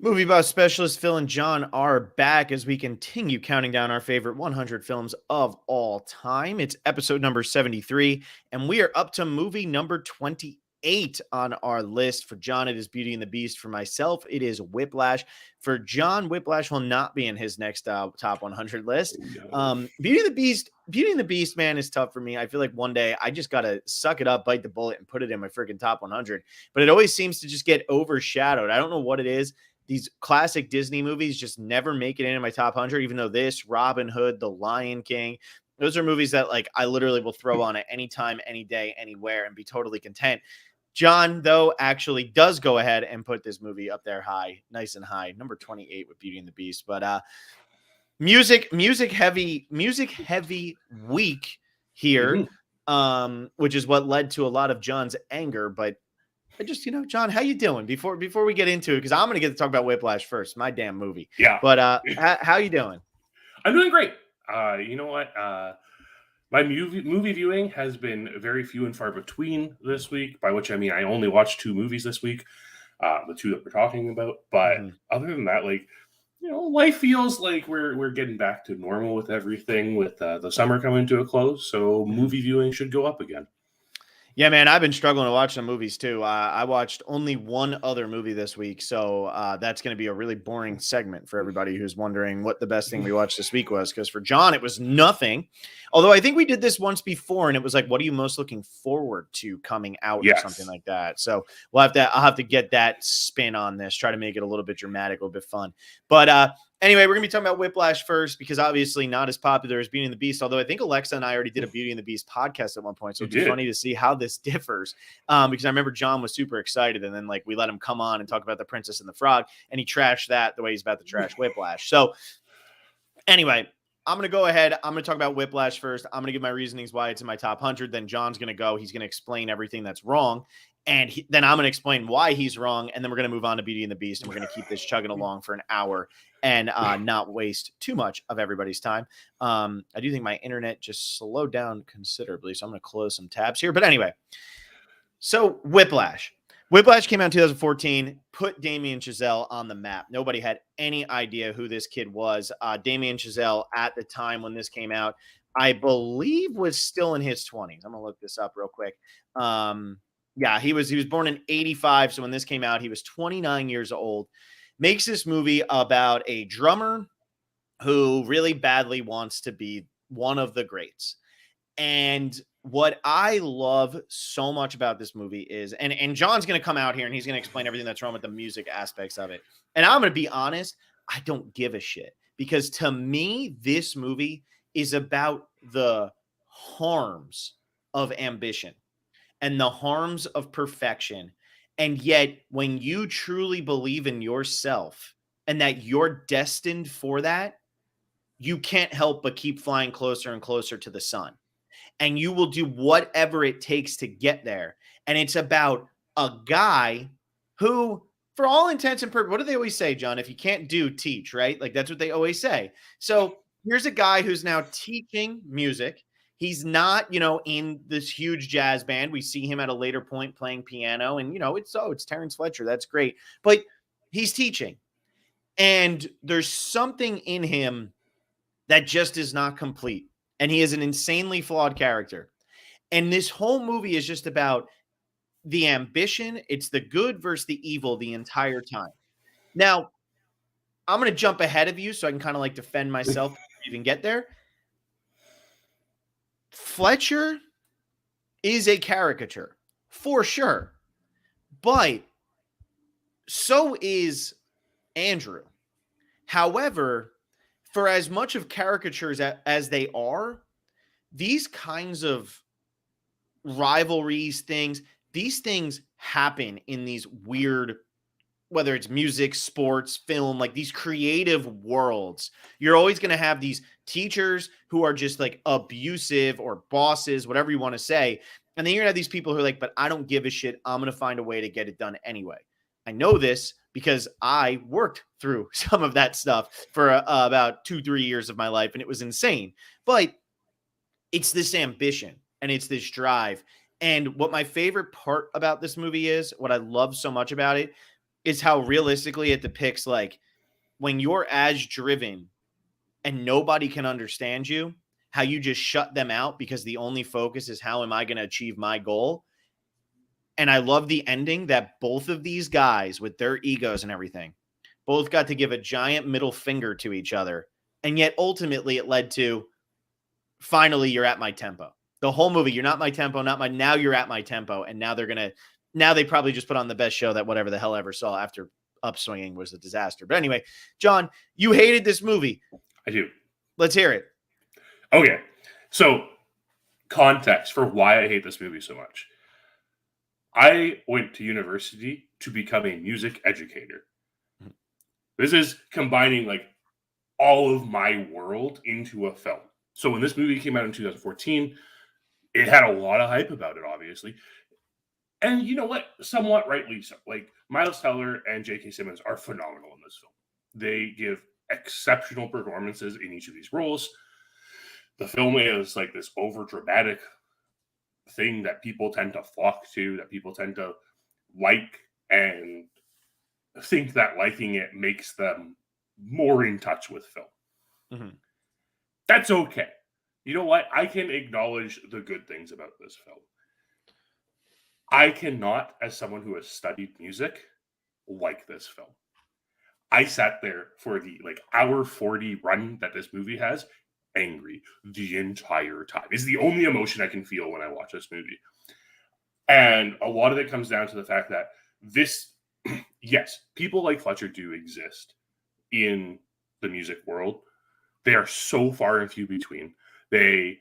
Movie buff specialist Phil and John are back as we continue counting down our favorite 100 films of all time. It's episode number 73, and we are up to movie number 28 on our list. For John, it is Beauty and the Beast. For myself, it is Whiplash. For John, Whiplash will not be in his next top 100 list. No. Beauty and the Beast, man, is tough for me. I feel like one day I just got to suck it up, bite the bullet, and put it in my freaking top 100. But it always seems to just get overshadowed. I don't know what it is. These classic Disney movies just never make it into my top 100, even though this, Robin Hood, The Lion King, those are movies that like I literally will throw on at any time, any day, anywhere and be totally content. John, though, actually does go ahead and put this movie up there high, nice and high, number 28 with Beauty and the Beast. But music heavy week here, which is what led to a lot of John's anger. But I just, John, how you doing before we get into it? Because I'm going to get to talk about Whiplash first, my damn movie. Yeah. But how you doing? I'm doing great. You know what? My movie viewing has been very few and far between this week, by which I mean I only watched 2 movies this week, the 2 that we're talking about. But other than that, like, life feels like we're getting back to normal with everything, with the summer coming to a close. So movie viewing should go up again. Yeah, man, I've been struggling to watch some movies too. I watched only one other movie this week, so that's going to be a really boring segment for everybody who's wondering what the best thing we watched this week was. Because for John, it was nothing. Although I think we did this once before, and it was like, "What are you most looking forward to coming out?" or something like that. So I'll have to get that spin on this. Try to make it a little bit dramatic, a little bit fun. But anyway, we're going to be talking about Whiplash first because obviously not as popular as Beauty and the Beast, although I think Alexa and I already did a Beauty and the Beast podcast at one point. So it'd be funny to see how this differs because I remember John was super excited and then like we let him come on and talk about The Princess and the Frog and he trashed that the way he's about to trash Whiplash. So anyway, I'm going to go ahead. I'm going to talk about Whiplash first. I'm going to give my reasonings why it's in my top 100. Then John's going to go. He's going to explain everything that's wrong. And then I'm going to explain why he's wrong. And then we're going to move on to Beauty and the Beast. And we're going to keep this chugging along for an hour and not waste too much of everybody's time. I do think my internet just slowed down considerably. So I'm going to close some tabs here. But anyway, so Whiplash. Whiplash came out in 2014, put Damien Chazelle on the map. Nobody had any idea who this kid was. Damien Chazelle at the time when this came out, I believe was still in his 20s. I'm going to look this up real quick. Yeah, he was born in 85. So when this came out, he was 29 years old. Makes this movie about a drummer who really badly wants to be one of the greats. And what I love so much about this movie is, and John's going to come out here and he's going to explain everything that's wrong with the music aspects of it. And I'm going to be honest, I don't give a shit because to me, this movie is about the harms of ambition and the harms of perfection. And yet, when you truly believe in yourself and that you're destined for that, you can't help but keep flying closer and closer to the sun. And you will do whatever it takes to get there. And it's about a guy who, for all intents and purposes, what do they always say, John? If you can't do, teach, right? Like that's what they always say. So here's a guy who's now teaching music. He's not, in this huge jazz band. We see him at a later point playing piano and, it's Terrence Fletcher. That's great. But he's teaching. And there's something in him that just is not complete. And he is an insanely flawed character. And this whole movie is just about the ambition. It's the good versus the evil the entire time. Now, I'm going to jump ahead of you so I can kind of like defend myself before I even get there. Fletcher is a caricature for sure. But so is Andrew. However, for as much of caricatures as they are, these kinds of rivalries, these things happen in these weird, whether it's music, sports, film, like these creative worlds. You're always going to have these teachers who are just like abusive or bosses, whatever you want to say. And then you're going to have these people who are like, but I don't give a shit. I'm going to find a way to get it done anyway. I know this because I worked through some of that stuff for about 2-3 years of my life, and it was insane. But it's this ambition, and it's this drive. And what my favorite part about this movie is, what I love so much about it, is how realistically it depicts, like, when you're as driven and nobody can understand you, how you just shut them out because the only focus is how am I going to achieve my goal. And I love the ending that both of these guys with their egos and everything both got to give a giant middle finger to each other. And yet ultimately it led to, finally, you're at my tempo. The whole movie, you're not my tempo, now you're at my tempo. And now they probably just put on the best show that whatever the hell ever saw after Upswinging was a disaster. But anyway, John, you hated this movie. I do. Let's hear it. Okay. So, context for why I hate this movie so much. I went to university to become a music educator. This is combining like all of my world into a film. So when this movie came out in 2014, it had a lot of hype about it, obviously. And you know what? Somewhat rightly so. Like, Miles Teller and J.K. Simmons are phenomenal in this film. They give exceptional performances in each of these roles. The film is like this over-dramatic thing that people tend to flock to, that people tend to like, and think that liking it makes them more in touch with film. Mm-hmm. That's okay. You know what? I can acknowledge the good things about this film. I cannot, as someone who has studied music, like this film. I sat there for the hour 40 run that this movie has, angry the entire time. It's the only emotion I can feel when I watch this movie. And a lot of it comes down to the fact that this, yes, people like Fletcher do exist in the music world. They are so far and few between. And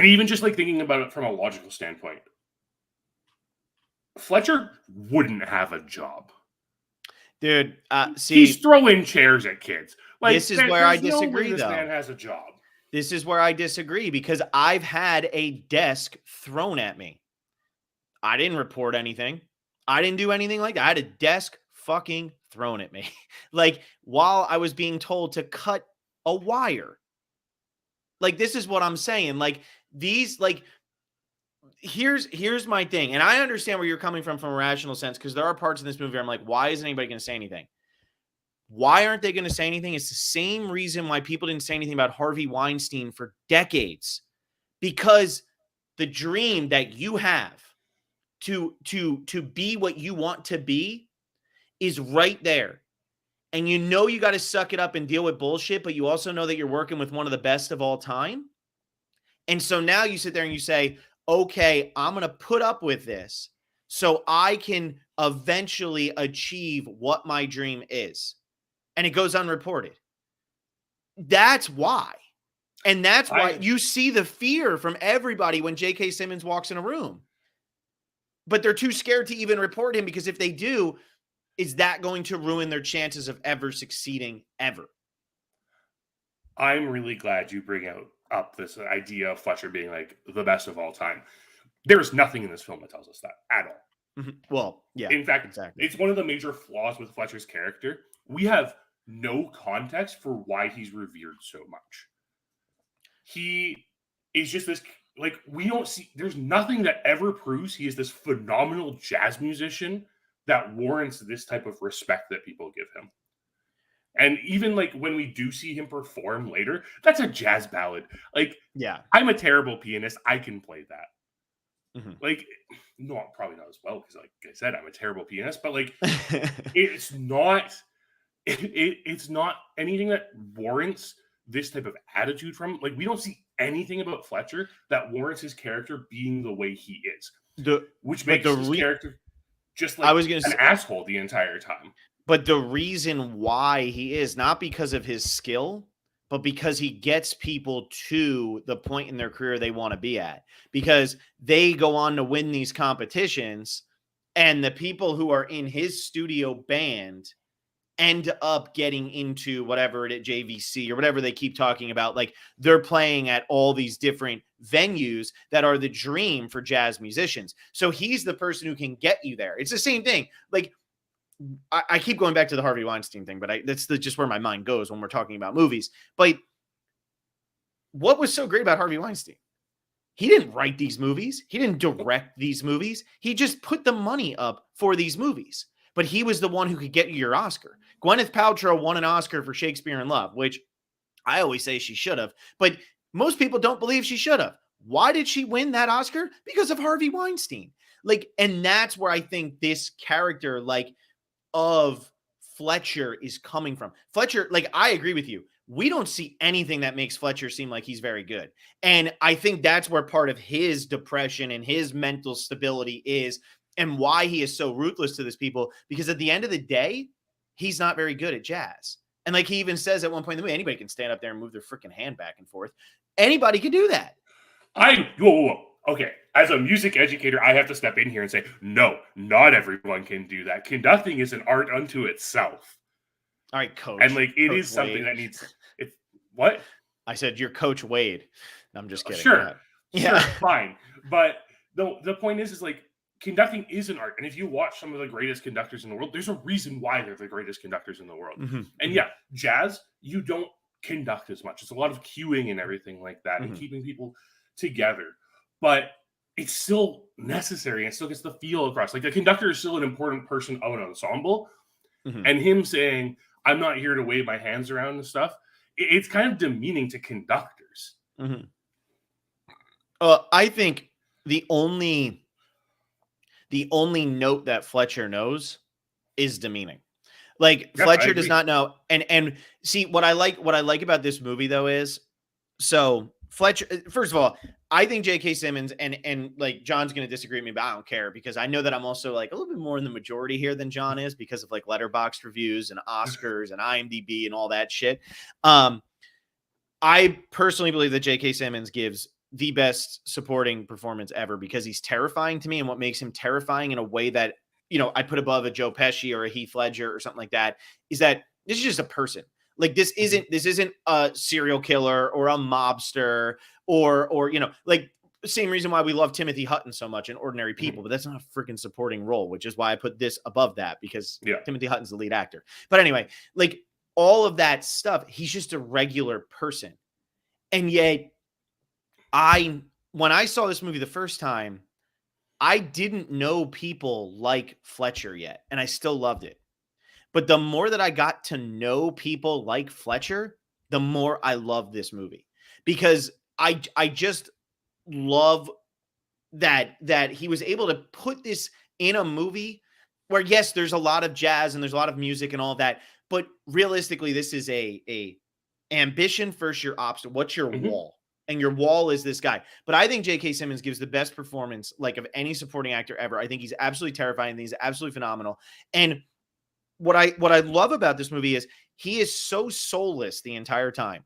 even just like thinking about it from a logical standpoint, Fletcher wouldn't have a job. Dude, he's throwing chairs at kids. This is where I disagree, this though. man has a job. This is where I disagree, because I've had a desk thrown at me. I didn't report anything. I didn't do anything like that. I had a desk fucking thrown at me. Like, while I was being told to cut a wire. Like, this is what I'm saying. Like, these, like, here's my thing. And I understand where you're coming from a rational sense, because there are parts in this movie where I'm like, why isn't anybody going to say anything? Why aren't they going to say anything? It's the same reason why people didn't say anything about Harvey Weinstein for decades. Because the dream that you have to be what you want to be is right there. And you know you got to suck it up and deal with bullshit, but you also know that you're working with one of the best of all time. And so now you sit there and you say, okay, I'm going to put up with this so I can eventually achieve what my dream is. And it goes unreported. That's why. And that's why you see the fear from everybody when J.K. Simmons walks in a room. But they're too scared to even report him, because if they do, is that going to ruin their chances of ever succeeding ever? I'm really glad you bring up this idea of Fletcher being like the best of all time. There's nothing in this film that tells us that at all. Mm-hmm. Well, yeah. In fact, exactly. It's one of the major flaws with Fletcher's character. We have no context for why he's revered so much. He is just this, we don't see, there's nothing that ever proves he is this phenomenal jazz musician that warrants this type of respect that people give him. And even when we do see him perform later, that's a jazz ballad. Yeah, I'm a terrible pianist. I can play that. Mm-hmm. No, probably not as well, because like I said, I'm a terrible pianist, but it's not anything that warrants this type of attitude from him. We don't see anything about Fletcher that warrants his character being the way he is, which makes his character just an asshole the entire time. But the reason why he is, not because of his skill, but because he gets people to the point in their career they want to be at, because they go on to win these competitions, and the people who are in his studio band end up getting into whatever it is, JVC or whatever they keep talking about. They're playing at all these different venues that are the dream for jazz musicians. So he's the person who can get you there. It's the same thing. I keep going back to the Harvey Weinstein thing, but that's just where my mind goes when we're talking about movies. But what was so great about Harvey Weinstein? He didn't write these movies. He didn't direct these movies. He just put the money up for these movies. but he was the one who could get you your Oscar. Gwyneth Paltrow won an Oscar for Shakespeare in Love, which I always say she should have, but most people don't believe she should have. Why did she win that Oscar? Because of Harvey Weinstein. Like, and that's where I think this character, like, of Fletcher is coming from. Fletcher, like, I agree with you. We don't see anything that makes Fletcher seem like he's very good. And I think that's where part of his depression and his mental stability is, and why he is so ruthless to these people, because at the end of the day, he's not very good at jazz. And like he even says at one point in the movie, anybody can stand up there and move their freaking hand back and forth. Anybody can do that. Whoa. Okay, as a music educator, I have to step in here and say, no, not everyone can do that. Conducting is an art unto itself. All right, coach. And like, it Coach is something Wade. that needs. What? I said, you're Coach Wade. I'm just kidding. Sure. Yeah. Sure, fine. But the point is like, conducting is an art. And if you watch some of the greatest conductors in the world, there's a reason why they're the greatest conductors in the world. Mm-hmm. And yeah, jazz, you don't conduct as much. It's a lot of cueing and everything like that, and keeping people together. But it's still necessary and still gets the feel across. Like, the conductor is still an important person of an ensemble. And him saying, I'm not here to wave my hands around and stuff, it's kind of demeaning to conductors. I think the only note that Fletcher knows is demeaning. Like, yeah, Fletcher does not know. And see, what I like about this movie though is, so Fletcher, first of all, I think J.K. Simmons, and like John's going to disagree with me, but I don't care, because I know that I'm also like a little bit more in the majority here than John is, because of like Letterboxd reviews and Oscars and IMDb and all that shit. I personally believe that J.K. Simmons gives the best supporting performance ever, because he's terrifying to me. And what makes him terrifying in a way that, you know, I put above a Joe Pesci or a Heath Ledger or something like that, is that this is just a person. Like, this isn't a serial killer or a mobster or, you know, like, same reason why we love Timothy Hutton so much in Ordinary People, but that's not a freaking supporting role, which is why I put this above that, because Timothy Hutton's the lead actor. But anyway, like, all of that stuff, he's just a regular person. And yet when I saw this movie the first time, I didn't know people like Fletcher yet, and I still loved it. But the more that I got to know people like Fletcher, the more I loved this movie, because I just love that he was able to put this in a movie where, yes, there's a lot of jazz and there's a lot of music and all that, but realistically, this is a ambition versus your obstacle. What's your wall? And your wall is this guy. But I think J.K. Simmons gives the best performance, like, of any supporting actor ever. I think he's absolutely terrifying. He's absolutely phenomenal. And what I love about this movie is he is so soulless the entire time.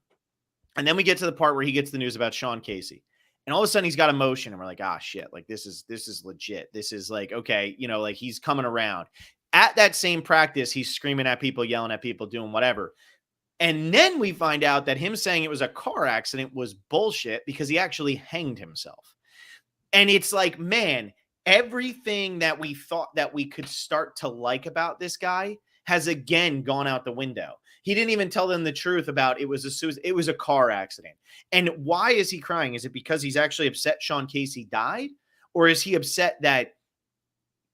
And then we get to the part where he gets the news about Sean Casey. And all of a sudden he's got emotion, and we're like, ah, shit, like, this is legit. This is like, okay, you know, like, he's coming around. At that same practice, he's screaming at people, yelling at people, doing whatever. And then we find out that him saying it was a car accident was bullshit, because he actually hanged himself. And it's like, man, everything that we thought that we could start to like about this guy has again gone out the window. He didn't even tell them the truth about it was a car accident. And why is he crying? Is it because he's actually upset Sean Casey died? Or is he upset that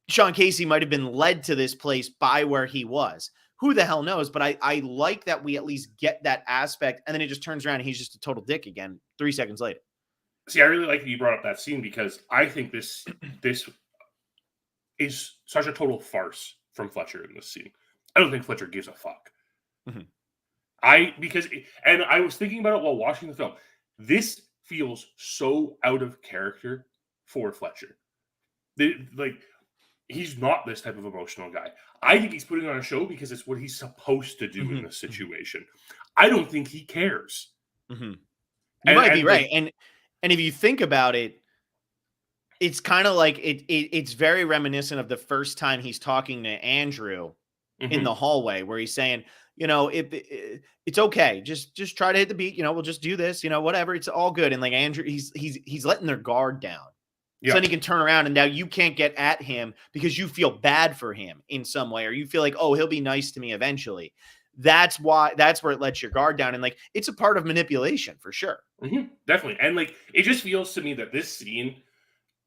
Sean Casey might have been led to this place by where he was? Who the hell knows? But I like that we at least get that aspect, and then it just turns around and he's just a total dick again 3 seconds later. See, I really like that you brought up that scene, because I think this is such a total farce from Fletcher in this scene. I don't think Fletcher gives a fuck. I was thinking about it while watching the film. This feels so out of character for Fletcher. He's not this type of emotional guy. I think he's putting on a show because it's what he's supposed to do in this situation. I don't think he cares. You might be right. And if you think about it, it's kind of like it's very reminiscent of the first time he's talking to Andrew in the hallway, where he's saying, you know, it's okay. Just try to hit the beat. You know, we'll just do this, you know, whatever. It's all good. And like Andrew, he's letting their guard down. So then he can turn around, and now you can't get at him because you feel bad for him in some way, or you feel like, oh, he'll be nice to me eventually. That's where it lets your guard down. And like, it's a part of manipulation for sure. Definitely. And like, it just feels to me that this scene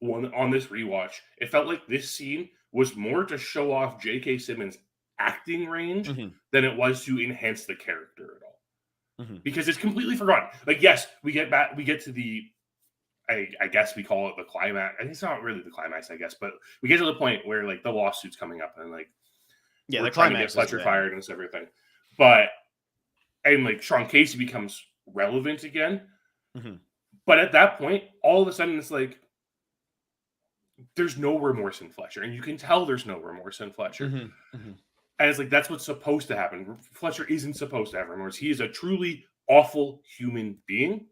on this rewatch, it felt like this scene was more to show off J.K. Simmons' acting range Mhm. than it was to enhance the character at all. Mhm. Because it's completely forgotten. Like, yes, we get to the, I guess we call it the climax. And it's not really the climax, I guess, but we get to the point where like the lawsuit's coming up and like Yeah, we're the trying to get climax is Fletcher when. fired and this everything. But and like Sean Casey becomes relevant again. Mhm. But at that point, all of a sudden it's like there's no remorse in Fletcher. And you can tell there's no remorse in Fletcher. Mhm. Mhm. And it's like that's what's supposed to happen. Fletcher isn't supposed to have remorse. He is a truly awful human being.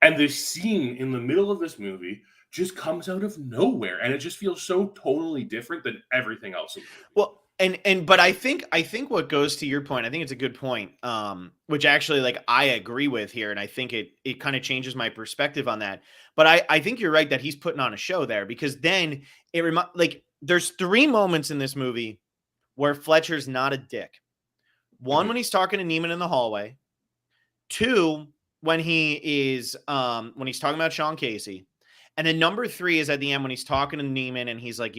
And this scene in the middle of this movie just comes out of nowhere, and it just feels so totally different than everything else in the movie. Well, but I think what goes to your point, I think it's a good point, which actually like I agree with here, and I think it kind of changes my perspective on that. But I think you're right that he's putting on a show there, because then like there's 3 moments in this movie where Fletcher's not a dick. One, when he's talking to Neiman in the hallway. 2, when he's talking about Sean Casey. And then number 3 is at the end when he's talking to Neiman and he's like,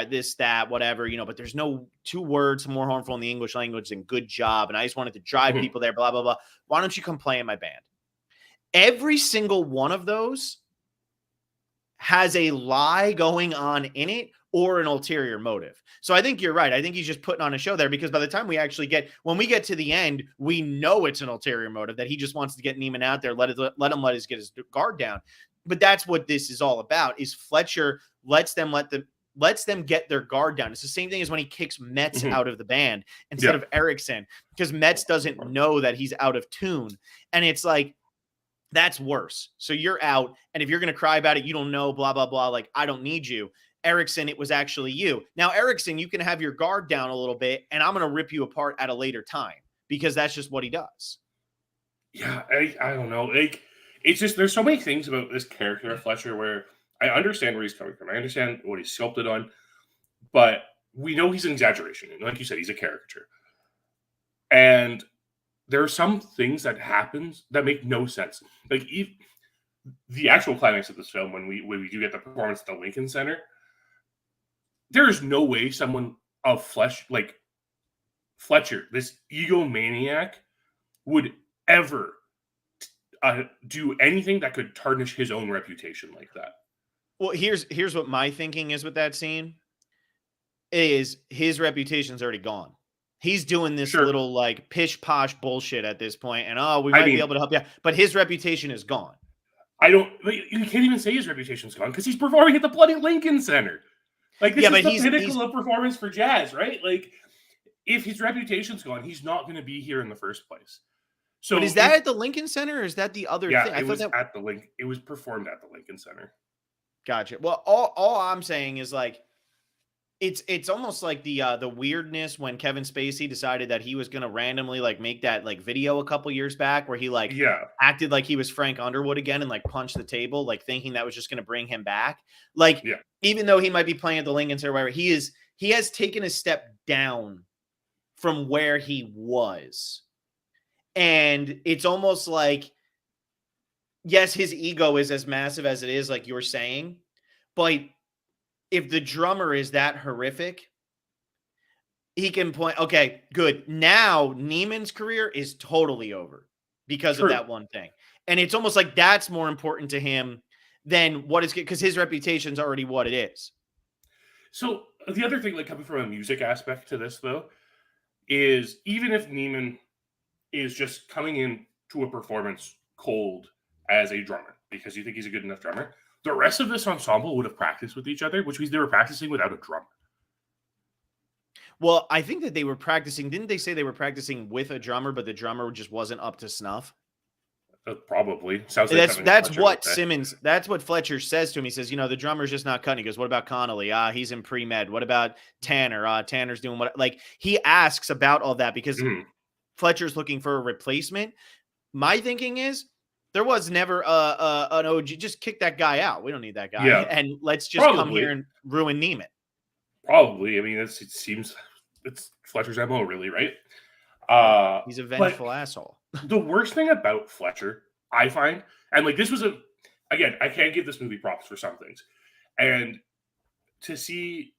this, that, whatever, but there's no 2 words more harmful in the English language than good job. And I just wanted to drive people there, blah, blah, blah. Why don't you come play in my band? Every single one of those has a lie going on in it or an ulterior motive. So I think you're right. I think he's just putting on a show there, because by the time when we get to the end, we know it's an ulterior motive, that he just wants to get Neiman out there, let him get his guard down. But that's what this is all about, is Fletcher lets them get their guard down. It's the same thing as when he kicks Metz out of the band instead of Erickson, because Metz doesn't know that he's out of tune. And it's like, that's worse. So you're out. And if you're going to cry about it, you don't know, blah, blah, blah. Like, I don't need you. Erickson, it was actually you. Now, Erickson, you can have your guard down a little bit, and I'm going to rip you apart at a later time, because that's just what he does. Yeah, I don't know. Like, it's just, there's so many things about this character of Fletcher where I understand where he's coming from. I understand what he's sculpted on, but we know he's an exaggeration. And like you said, he's a caricature. And there are some things that happens that make no sense. Like the actual climax of this film, when we do get the performance at the Lincoln Center, there is no way someone of Fletcher, this egomaniac, would ever do anything that could tarnish his own reputation like that. Well, here's what my thinking is with that scene. Is his reputation's already gone. He's doing this little like pish posh bullshit at this point, and we might be able to help you out, but his reputation is gone. You can't even say his reputation's gone, because he's performing at the bloody Lincoln Center. Like, this is the pinnacle of performance for jazz, right? Like, if his reputation's gone, he's not going to be here in the first place. So, but is that at the Lincoln Center, or is that the other thing? Yeah, it was at the Lincoln. It was performed at the Lincoln Center. Gotcha. Well, all I'm saying is like, it's almost like the weirdness when Kevin Spacey decided that he was going to randomly like make that like video a couple years back where he acted like he was Frank Underwood again and like punched the table, like thinking that was just going to bring him back. Like, even though he might be playing at the Lincoln Center, whatever, he has taken a step down from where he was. And it's almost like, yes, his ego is as massive as it is, like you're saying, but if the drummer is that horrific, he can point, okay, good. Now Neiman's career is totally over because of that one thing. And it's almost like that's more important to him than what is, because his reputation's already what it is. So the other thing, like coming from a music aspect to this though, is even if Neiman is just coming in to a performance cold as a drummer because you think he's a good enough drummer, the rest of this ensemble would have practiced with each other, which means they were practicing without a drummer. Well, I think that they were practicing. Didn't they say they were practicing with a drummer, but the drummer just wasn't up to snuff? Probably. Sounds like that's what Simmons. That's what Fletcher says to him. He says, the drummer's just not cutting. He goes, "What about Connolly? He's in pre-med. What about Tanner? Tanner's doing what?" Like, he asks about all that because Fletcher's looking for a replacement. My thinking is, there was never an OG. Just kick that guy out. We don't need that guy. And let's just come here and ruin Neiman. Probably. I mean, it seems it's Fletcher's MO, really, right? He's a vengeful asshole. The worst thing about Fletcher, I find, and like this was again, I can't give this movie props for some things. And to see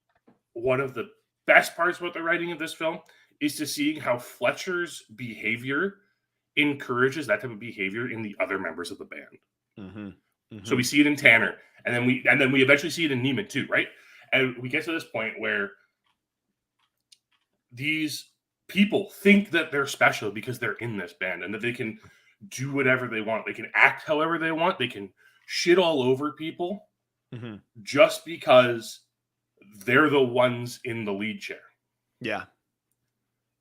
one of the best parts about the writing of this film is to seeing how Fletcher's behavior encourages that type of behavior in the other members of the band. Mm-hmm. Mm-hmm. So we see it in Tanner, and then we eventually see it in Neiman too, right? And we get to this point where these people think that they're special because they're in this band and that they can do whatever they want. They can act however they want. They can shit all over people just because they're the ones in the lead chair. Yeah.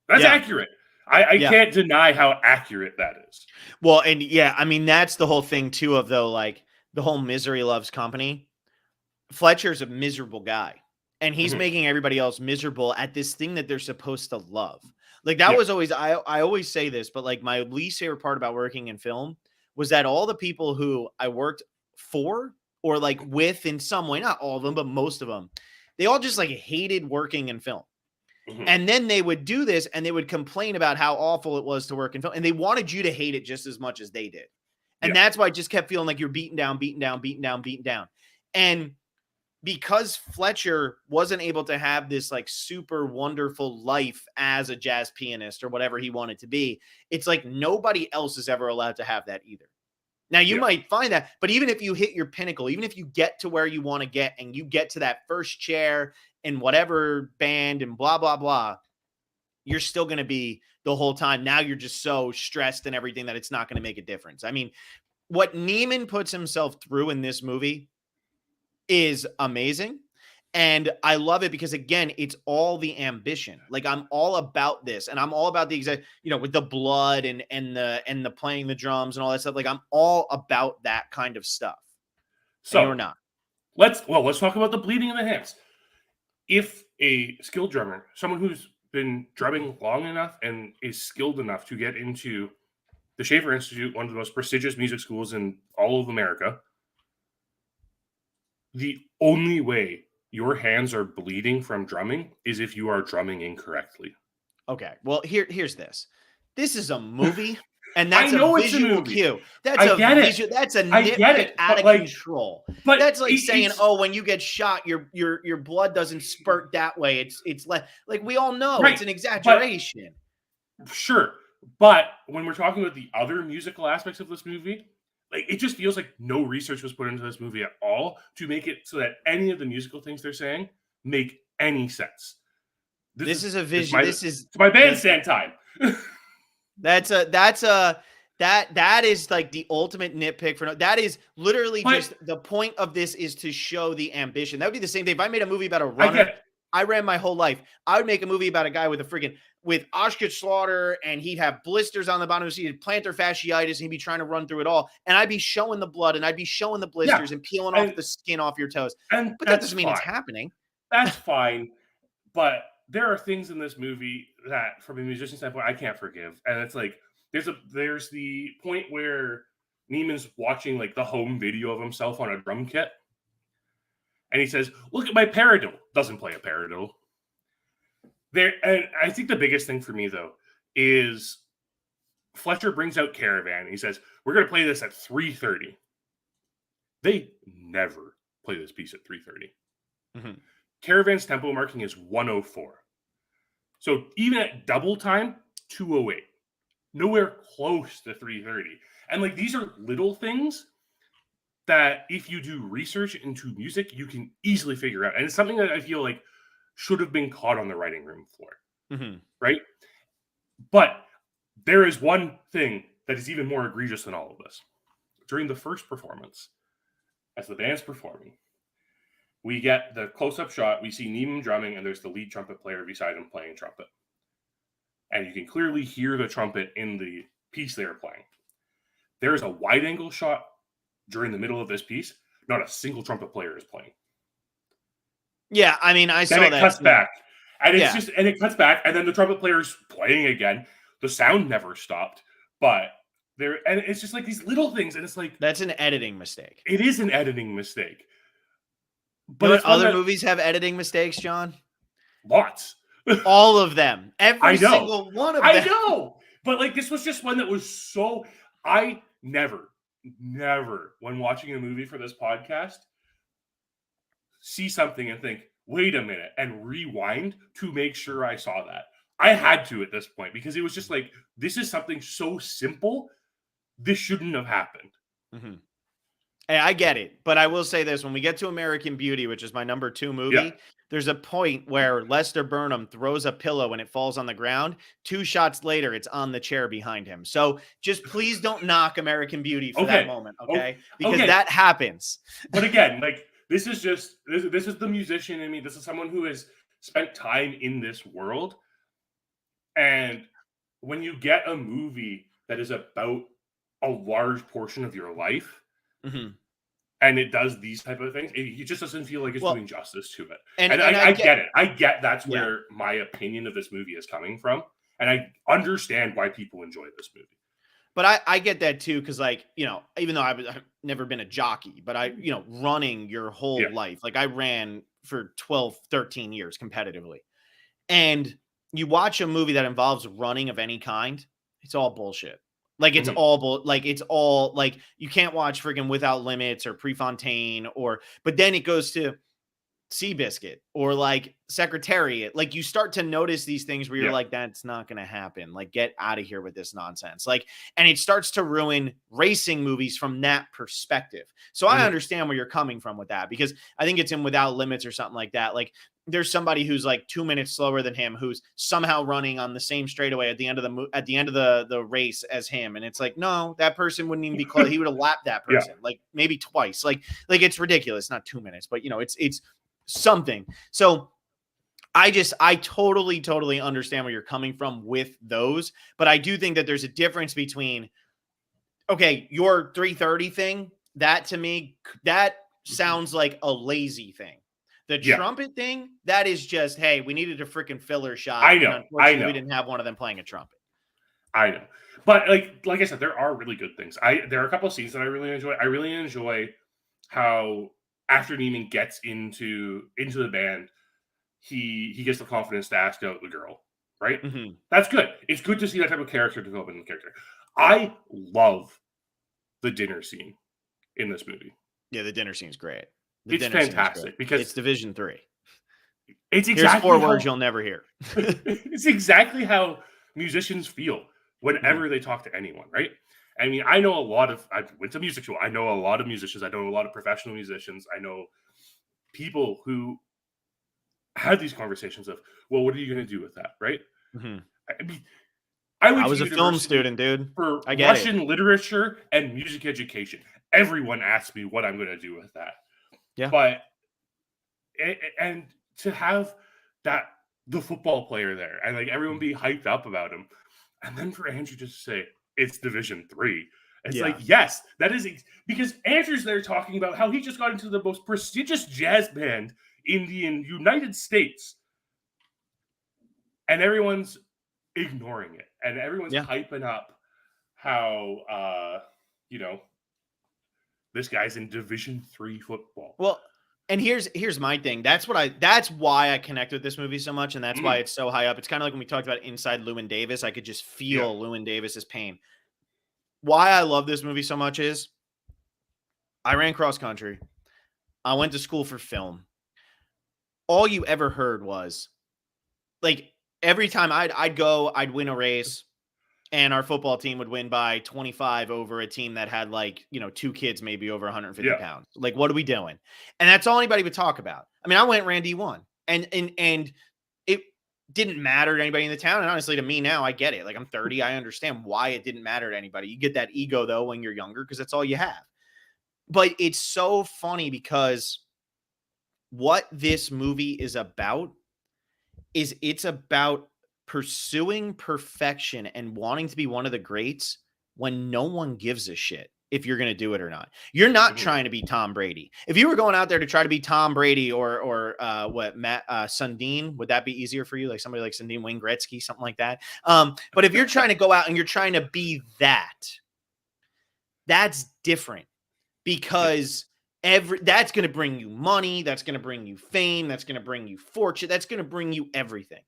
That's accurate. I can't deny how accurate that is. Well, and I mean, that's the whole thing too of though, like the whole misery loves company. Fletcher's a miserable guy and he's making everybody else miserable at this thing that they're supposed to love. Like that was always, I always say this, but like my least favorite part about working in film was that all the people who I worked for or like with in some way, not all of them, but most of them, they all just like hated working in film. And then they would do this and they would complain about how awful it was to work in film. And they wanted you to hate it just as much as they did. And that's why I just kept feeling like you're beaten down. And because Fletcher wasn't able to have this like super wonderful life as a jazz pianist or whatever he wanted to be, it's like nobody else is ever allowed to have that either. Now you might find that, but even if you hit your pinnacle, even if you get to where you want to get and you get to that first chair in whatever band and blah, blah, blah, you're still going to be the whole time. Now you're just so stressed and everything that it's not going to make a difference. I mean, what Neiman puts himself through in this movie is amazing. And I love it because again, it's all the ambition. Like I'm all about this and I'm all about the exact, with the blood and the playing the drums and all that stuff. Like I'm all about that kind of stuff. So you're not. Let's talk about the bleeding in the hands. If a skilled drummer, someone who's been drumming long enough and is skilled enough to get into the Schaefer Institute, one of the most prestigious music schools in all of America, the only way your hands are bleeding from drumming is if you are drumming incorrectly. Okay. Well, here's this. This is a movie, and that's a visual cue. That's a nitpick out of control. But that's like saying, when you get shot, your blood doesn't spurt that way. It's like we all know it's an exaggeration. Sure. But when we're talking about the other musical aspects of this movie, like it just feels like no research was put into this movie at all to make it so that any of the musical things they're saying make any sense. This is a vision. It's my bandstand time. That is like the ultimate nitpick for that is literally just the point of this is to show the ambition. That would be the same thing. If I made a movie about a runner, I ran my whole life. I would make a movie about a guy with with Auschwitz slaughter and he'd have blisters on the bottom of his feet, plantar fasciitis, and he'd be trying to run through it all. And I'd be showing the blood and I'd be showing the blisters and peeling off the skin off your toes. But that doesn't mean it's happening. That's fine. But there are things in this movie that from a musician standpoint, I can't forgive. And it's like, there's the point where Neiman's watching like the home video of himself on a drum kit. And he says, look at my paradiddle. Doesn't play a paradiddle. And I think the biggest thing for me, though, is Fletcher brings out Caravan. And he says, we're going to play this at 3:30. They never play this piece at 3:30. Caravan's tempo marking is 104. So even at double time, 208. Nowhere close to 3:30. And like these are little things that if you do research into music, you can easily figure out. And it's something that I feel like should have been caught on the writing room floor. Right? But there is one thing that is even more egregious than all of this. During the first performance, as the band's performing, we get the close-up shot. We see Neiman drumming, and there's the lead trumpet player beside him playing trumpet. And you can clearly hear the trumpet in the piece they are playing. There is a wide-angle shot during the middle of this piece. Not a single trumpet player is playing. Yeah, I mean, I saw that. Then it cuts back. And it cuts back, and then the trumpet player's playing again. The sound never stopped. But and it's just like these little things, and it's like... That's an editing mistake. It is an editing mistake. But other movies have editing mistakes, John? Lots. All of them. Every single one of them. I know. But like this was just one that was so... I never, when watching a movie for this podcast, see something and think, wait a minute, and rewind to make sure I saw that. I had to at this point because it was just like, this is something so simple. This shouldn't have happened. Mm-hmm. Hey, I get it, but I will say this: when we get to American Beauty, which is my number 2 movie, Yeah. there's a point where Lester Burnham throws a pillow and it falls on the ground. 2 shots later, it's on the chair behind him. So just please don't knock American Beauty for that Okay. moment, Oh, okay? Because okay. that happens. But again, like, this is the musician in me. This is someone who has spent time in this world. And when you get a movie that is about a large portion of your life, Mm-hmm. and it does these type of things, it just doesn't feel like it's doing justice to it. And I get it. I get that's where my opinion of this movie is coming from. And I understand why people enjoy this movie. But I get that too, because, like, you know, even though I've never been a jockey, but you know, running your whole life, like I ran for 12, 13 years competitively. And you watch a movie that involves running of any kind, it's all bullshit. Like it's all it's all like, you can't watch freaking Without Limits or Prefontaine but then it goes to Seabiscuit or like Secretariat. Like you start to notice these things where you're like, that's not going to happen. Like, get out of here with this nonsense. Like, and it starts to ruin racing movies from that perspective. So I understand where you're coming from with that, because I think it's in Without Limits or something like that. Like there's somebody who's like 2 minutes slower than him, who's somehow running on the same straightaway at the end of the race as him. And it's like, no, that person wouldn't even be close. He would have lapped that person like maybe twice. Like it's ridiculous. Not 2 minutes, but you know, it's something. So I totally understand where you're coming from with those, but I do think that there's a difference between, okay, your 3:30 thing, that to me, that sounds like a lazy thing. The trumpet thing, that is just, hey, we needed a freaking filler shot. I know. And unfortunately, we didn't have one of them playing a trumpet. I know. But like I said, there are really good things. There are a couple of scenes that I really enjoy. I really enjoy how after Neiman gets into the band, he gets the confidence to ask out the girl, right? Mm-hmm. That's good. It's good to see that type of character develop in the character. I love the dinner scene in this movie. Yeah, the dinner scene's great. It's fantastic because it's Division 3. It's exactly Here's 4 words you'll never hear. It's exactly how musicians feel whenever they talk to anyone, right? I mean, I went to music school. I know a lot of musicians. I know a lot of professional musicians. I know people who had these conversations of, well, what are you going to do with that, right? Mm-hmm. I mean, I was a film student, dude. For I get Russian literature and music education. Everyone asks me what I'm going to do with that. Yeah. But, and to have the football player there and like everyone be hyped up about him. And then for Andrew just to say, it's Division 3. It's like, yes, that is because Andrew's there talking about how he just got into the most prestigious jazz band in the United States. And everyone's ignoring it. And everyone's hyping up how, this guy's in Division 3 football. Well, and here's my thing. That's why I connect with this movie so much. And that's why it's so high up. It's kind of like when we talked about Inside Llewyn Davis. I could just feel Llewyn Davis's pain. Why I love this movie so much is I ran cross country. I went to school for film. All you ever heard was, like, every time I'd win a race, and our football team would win by 25 over a team that had, like, 2 kids maybe over 150 pounds. Like, what are we doing? And that's all anybody would talk about. I mean, I went and ran D1, and it didn't matter to anybody in the town. And honestly, to me now, I get it. Like, I'm 30. I understand why it didn't matter to anybody. You get that ego, though, when you're younger, because that's all you have. But it's so funny because what this movie is about is it's about pursuing perfection and wanting to be one of the greats when no one gives a shit if you're going to do it or not. You're not trying to be Tom Brady. If you were going out there to try to be Tom Brady or Matt Sundin, would that be easier for you? Like somebody like Sundin, Wayne Gretzky, something like that. But if you're trying to go out and you're trying to be that's different, because that's going to bring you money. That's going to bring you fame. That's going to bring you fortune. That's going to bring you everything.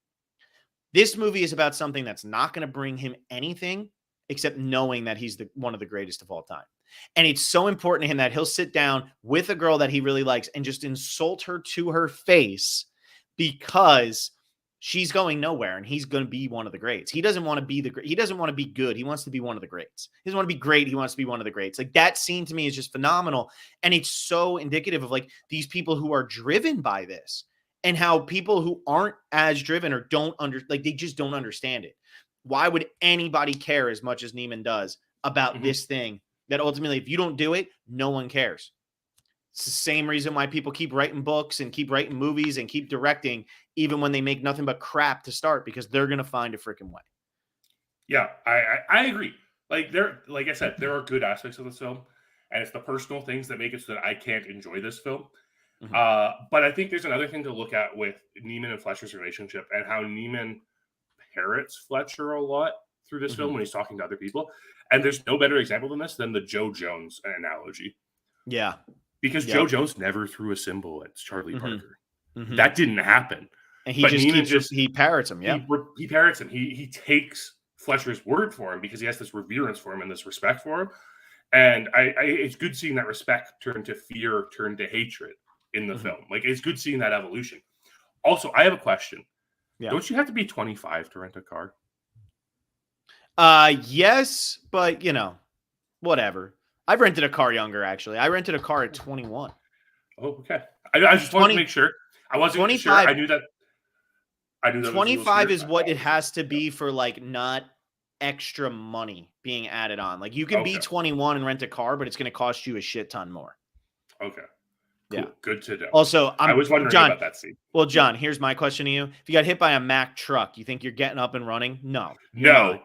This movie is about something that's not going to bring him anything except knowing that he's one of the greatest of all time. And it's so important to him that he'll sit down with a girl that he really likes and just insult her to her face because she's going nowhere and he's going to be one of the greats. He doesn't want to be he doesn't want to be good. He wants to be one of the greats. He doesn't want to be great. He wants to be one of the greats. Like, that scene to me is just phenomenal. And it's so indicative of like these people who are driven by this and how people who aren't as driven or they just don't understand it. Why would anybody care as much as Neiman does about this thing that ultimately, if you don't do it, no one cares? It's the same reason why people keep writing books and keep writing movies and keep directing, even when they make nothing but crap to start, because they're going to find a freaking way. Yeah, I agree. Like I said, there are good aspects of this film, and it's the personal things that make it so that I can't enjoy this film. But I think there's another thing to look at with Neiman and Fletcher's relationship and how Neiman parrots Fletcher a lot through this film when he's talking to other people. And there's no better example than this than the Joe Jones analogy. Yeah. Because Joe Jones never threw a symbol at Charlie Parker. Mm-hmm. That didn't happen. And he parrots him. Yeah. He parrots him. He takes Fletcher's word for him because he has this reverence for him and this respect for him. And it's good seeing that respect turn to fear, turn to hatred in the film. Like, it's good seeing that evolution. Also, I have a question. Yeah. Don't you have to be 25 to rent a car? Yes, but whatever. I've rented a car younger, actually. I rented a car at 21. Oh, okay. I just wanted to make sure. I wasn't 25, sure. I knew that 25 is what it has to be for, like, not extra money being added on. Like, you can be 21 and rent a car, but it's going to cost you a shit ton more. Okay. Cool. Yeah. Good to know. Also, I was wondering about that scene. Well, John, here's my question to you. If you got hit by a Mack truck, you think you're getting up and running? No,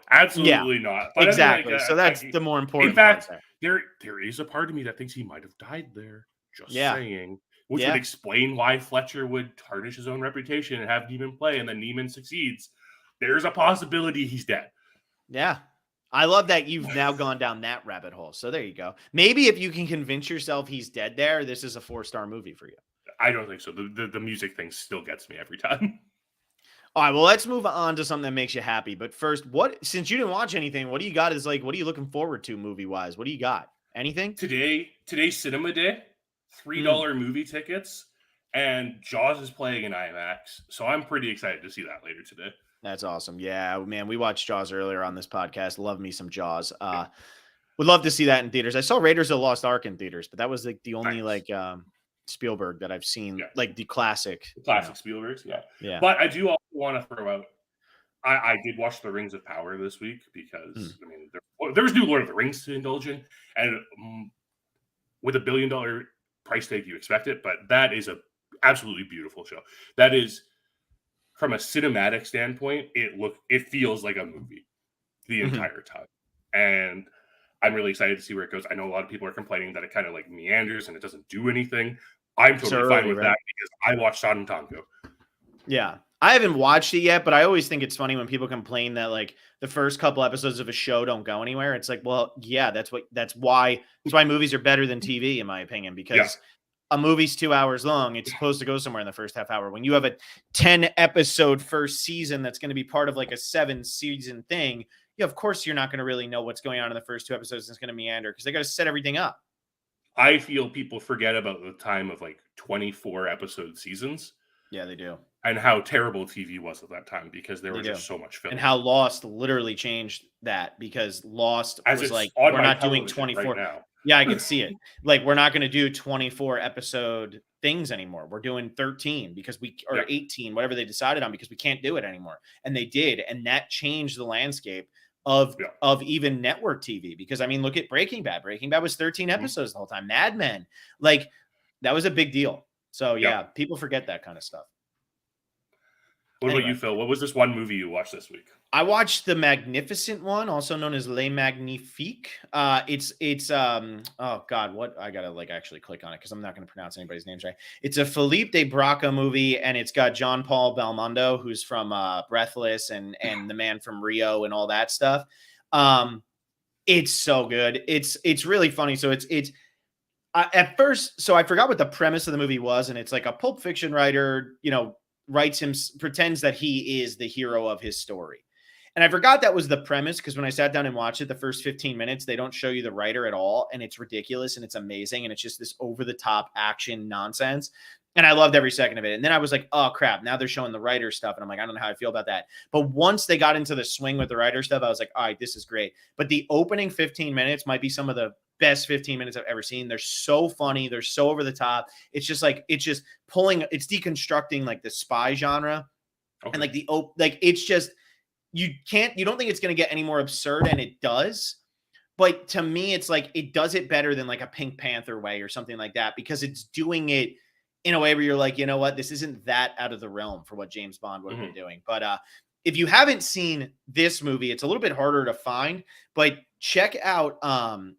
absolutely not. But exactly. So that's the more important part. In fact, there is a part of me that thinks he might have died there. Just saying. Which would explain why Fletcher would tarnish his own reputation and have Neiman play, and then Neiman succeeds. There's a possibility he's dead. Yeah. I love that you've now gone down that rabbit hole. So there you go. Maybe if you can convince yourself he's dead there, this is a 4-star movie for you. I don't think so. The music thing still gets me every time. All right, well, let's move on to something that makes you happy. But first, since you didn't watch anything, what do you got what are you looking forward to movie-wise? What do you got? Anything? Today's cinema day, $3 movie tickets, and Jaws is playing in IMAX. So I'm pretty excited to see that later today. That's awesome. Yeah, man, we watched Jaws earlier on this podcast. Love me some Jaws. Would love to see that in theaters. I saw Raiders of the Lost Ark in theaters, but that was like the only Spielberg that I've seen, like the classic. Spielbergs, yeah. But I do also want to throw out, I did watch The Rings of Power this week because, I mean, there was new Lord of the Rings to indulge in, and with $1 billion price tag, you expect it, but that is a absolutely beautiful show. That is, from a cinematic standpoint, it feels like a movie the entire time. And I'm really excited to see where it goes. I know a lot of people are complaining that it kind of like meanders and it doesn't do anything. I'm totally fine with that because I watched Sodom Tango. Yeah. I haven't watched it yet, but I always think it's funny when people complain that like the first couple episodes of a show don't go anywhere. It's like, well, yeah, that's why movies are better than TV, in my opinion, because a movie's 2 hours long. It's supposed to go somewhere in the first half hour. When you have a 10 episode first season that's going to be part of like a 7 season thing, of course you're not going to really know what's going on in the first 2 episodes. It's going to meander because they got to set everything up. I feel people forget about the time of like 24 episode seasons. Yeah, they do. And how terrible TV was at that time because there was just so much film. And how Lost literally changed that because Lost was like, we're not doing 24. Right now. Yeah, I can see it. Like, we're not going to do 24 episode things anymore. We're doing 13 because 18, whatever they decided on, because we can't do it anymore. And they did. And that changed the landscape of even network TV. Because, I mean, look at Breaking Bad. Breaking Bad was 13 episodes the whole time. Mad Men. Like, that was a big deal. So, people forget that kind of stuff. What about you, Phil? What was this one movie you watched this week? I watched The Magnificent One, also known as Les Magnifiques. It's oh God, what I gotta like actually click on it because I'm not gonna pronounce anybody's names right. It's a Philippe de Braca movie, and it's got John Paul Belmondo, who's from Breathless and the man from Rio and all that stuff. It's so good. It's really funny. So it's at first, so I forgot what the premise of the movie was, and it's like a Pulp Fiction writer, pretends that he is the hero of his story. And I forgot that was the premise, because when I sat down and watched it, the first 15 minutes, they don't show you the writer at all. And it's ridiculous and it's amazing. And it's just this over the top action nonsense. And I loved every second of it. And then I was like, oh crap, now they're showing the writer stuff. And I'm like, I don't know how I feel about that. But once they got into the swing with the writer stuff, I was like, all right, this is great. But the opening 15 minutes might be some of the best 15 minutes I've ever seen. They're so funny. They're so over the top. It's just it's deconstructing like the spy genre. Okay. And like it's just, you don't think it's going to get any more absurd, and it does. But to me, it's like, it does it better than like a Pink Panther way or something like that, because it's doing it in a way where you're like, you know what, this isn't that out of the realm for what James Bond would have been doing. But if you haven't seen this movie, it's a little bit harder to find, but check out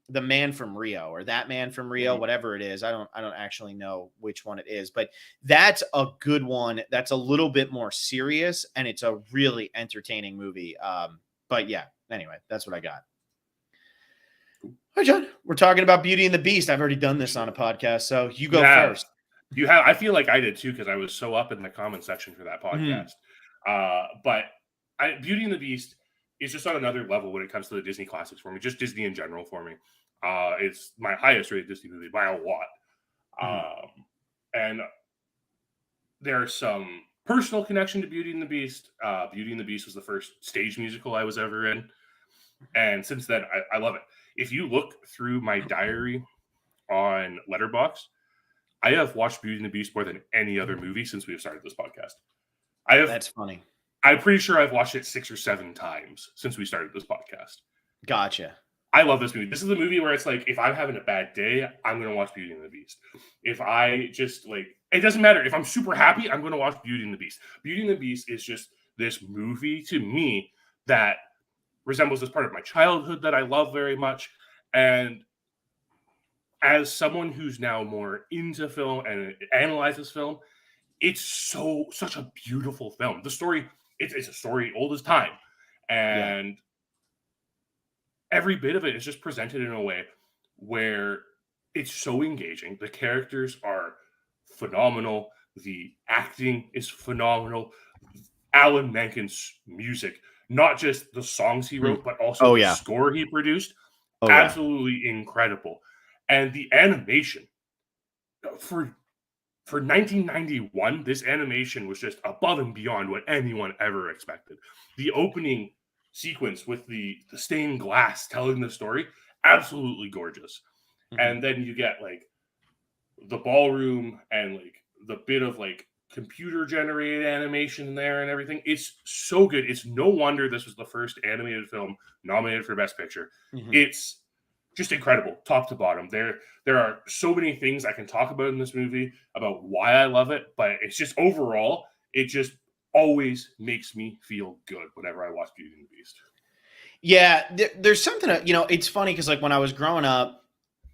The Man from Rio, or That Man from Rio, whatever it is. I don't actually know which one it is, but that's a good one. That's a little bit more serious, and it's a really entertaining movie. But yeah, anyway, that's what I got. Hi, John. We're talking about Beauty and the Beast. I've already done this on a podcast, so you go first. You have. I feel like I did too, because I was so up in the comment section for that podcast. But Beauty and the Beast is just on another level when it comes to the Disney classics for me. Just Disney in general for me. It's my highest rated Disney movie by a lot. And there's some personal connection to Beauty and the Beast. Beauty and the Beast was the first stage musical I was ever in, and since then I love it. If you look through my diary on Letterboxd, I have watched Beauty and the Beast more than any other movie since we've started this podcast. That's funny. I'm pretty sure I've watched it 6 or 7 times since we started this podcast. Gotcha. I love this movie. This is the movie where it's like, if I'm having a bad day, I'm going to watch Beauty and the Beast. If I just it doesn't matter. If I'm super happy, I'm going to watch Beauty and the Beast. Beauty and the Beast is just this movie to me that resembles this part of my childhood that I love very much. And as someone who's now more into film and analyzes film, it's such a beautiful film. The story, it's a story old as time. And every bit of it is just presented in a way where it's so engaging. The characters are phenomenal. The acting is phenomenal. Alan Menken's music, not just the songs he wrote, but also the score he produced, absolutely incredible. And the animation, for 1991, this animation was just above and beyond what anyone ever expected. The opening sequence with the stained glass telling the story, absolutely gorgeous. And then you get the ballroom and the bit of computer generated animation in there and everything. It's so good. It's no wonder this was the first animated film nominated for Best Picture. It's just incredible, top to bottom. There are so many things I can talk about in this movie about why I love it, but it's just overall, it just always makes me feel good whenever I watch Beauty and the Beast. Yeah, there's something, it's funny because when I was growing up,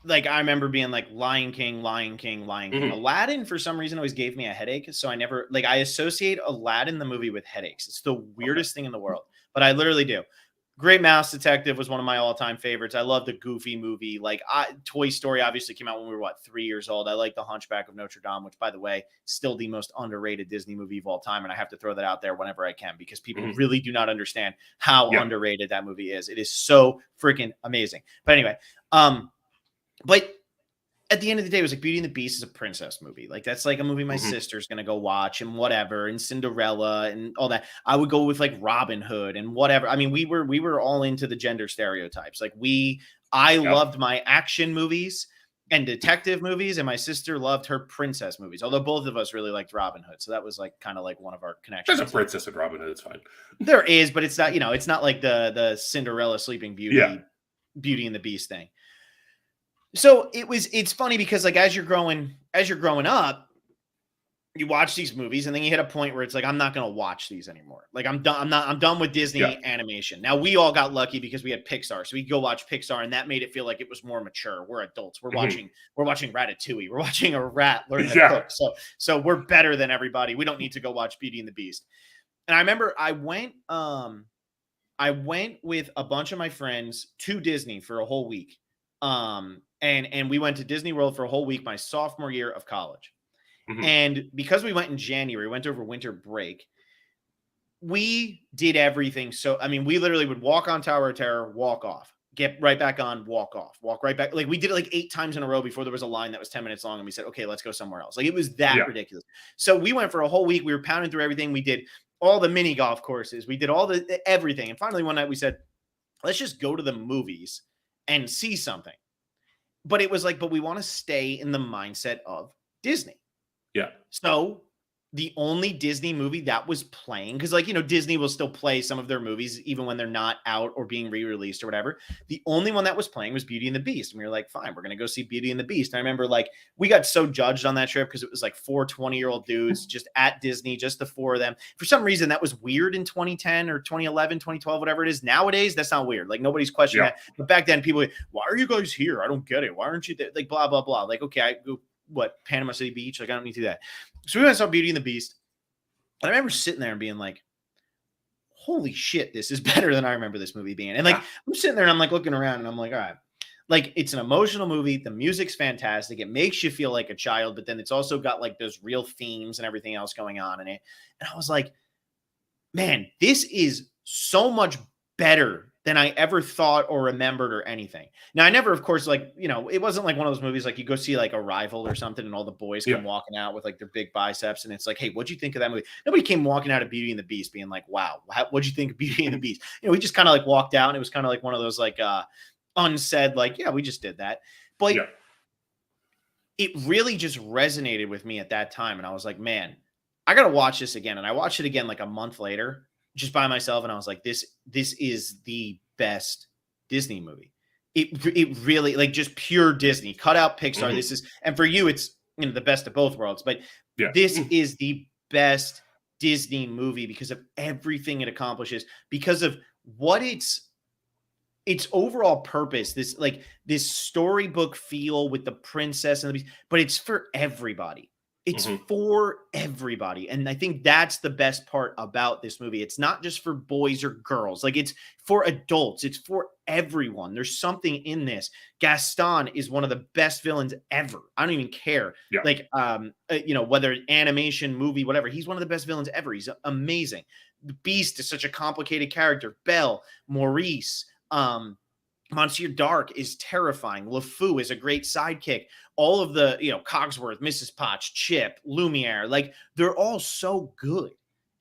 I remember being Lion King. Aladdin, for some reason, always gave me a headache. So I never, I associate Aladdin, the movie, with headaches. It's the weirdest thing in the world, but I literally do. Great Mouse Detective was one of my all-time favorites. I love the Goofy movie. Toy Story obviously came out when we were 3 years old. I like The Hunchback of Notre Dame, which, by the way, still the most underrated Disney movie of all time. And I have to throw that out there whenever I can, because people really do not understand how underrated that movie is. It is so freaking amazing. But anyway, but at the end of the day, it was Beauty and the Beast is a princess movie. That's a movie my sister's going to go watch and whatever, and Cinderella and all that. I would go with Robin Hood and whatever. I mean, we were all into the gender stereotypes. I loved my action movies and detective movies, and my sister loved her princess movies, although both of us really liked Robin Hood. So that was kind of one of our connections. There's a princess in Robin Hood. It's fine. There is, but it's not, it's not like the Cinderella Sleeping Beauty, Beauty and the Beast thing. So it's funny because as you're growing up, you watch these movies and then you hit a point where it's I'm not going to watch these anymore. I'm done with Disney animation. Now we all got lucky because we had Pixar. So we could go watch Pixar, and that made it feel like it was more mature. We're adults. We're watching Ratatouille. We're watching a rat learn to cook. So we're better than everybody. We don't need to go watch Beauty and the Beast. And I remember I went with a bunch of my friends to Disney for a whole week. And we went to Disney World for a whole week my sophomore year of college. And because we went in January, we went over winter break, we did everything. So, I mean, we literally would walk on Tower of Terror, walk off, get right back on, walk off, walk right back. Like we did it like 8 times in a row before there was a line that was 10 minutes long. And we said, okay, let's go somewhere else. Like it was that Yeah. ridiculous. So we went for a whole week. We were pounding through everything. We did all the mini golf courses. We did all the everything. And finally one night we said, let's just go to the movies and see something. But it was like, but we want to stay in the mindset of Disney. Yeah. So the only Disney movie that was playing, because like, you know, Disney will still play some of their movies even when they're not out or being re-released or whatever. The only one that was playing was Beauty and the Beast. And we were like, fine, we're going to go see Beauty and the Beast. And I remember like we got so judged on that trip because it was like 4 20-year-old dudes just at Disney, just the 4 of them. For some reason, that was weird in 2010 or 2011, 2012, whatever it is. Nowadays, that's not weird. Like nobody's questioning that. But back then, people were like, why are you guys here? I don't get it. Why aren't you there? Like blah, blah, blah. Like, okay, I go, what, Panama City Beach? Like, I don't need to do that. So we went and saw Beauty and the Beast. And I remember sitting there and being like, holy shit, this is better than I remember this movie being. And like, I'm sitting there and I'm like looking around and I'm like, all right, like it's an emotional movie. The music's fantastic. It makes you feel like a child, but then it's also got like those real themes and everything else going on in it. And I was like, man, this is so much better than I ever thought or remembered or anything. Now, I never, of course, like, you know, it wasn't like one of those movies like you go see like Arrival or something and all the boys come walking out with like their big biceps and it's like, hey, what'd you think of that movie? Nobody came walking out of Beauty and the Beast being like, wow, what'd you think of Beauty and the Beast? You know, we just kind of like walked out and it was kind of like one of those like unsaid, like, yeah, we just did that. But it really just resonated with me at that time. And I was like, man, I got to watch this again. And I watched it again like a month later just by myself. And I was like, this is the best Disney movie. It really like just pure Disney, cut out Pixar. Mm-hmm. This is, and for you, it's, you know, the best of both worlds, but this is the best Disney movie because of everything it accomplishes, because of what its overall purpose, this like this storybook feel with the princess and the beast, but it's for everybody. It's for everybody. And I think that's the best part about this movie. It's not just for boys or girls. Like it's for adults. It's for everyone. There's something in this. Gaston is one of the best villains ever. I don't even care. Yeah. Like, you know, whether animation, movie, whatever, he's one of the best villains ever. He's amazing. The Beast is such a complicated character. Belle, Maurice, Monsieur Dark is terrifying. LeFou is a great sidekick. All of the, you know, Cogsworth, Mrs. Potch, Chip, Lumiere, like they're all so good.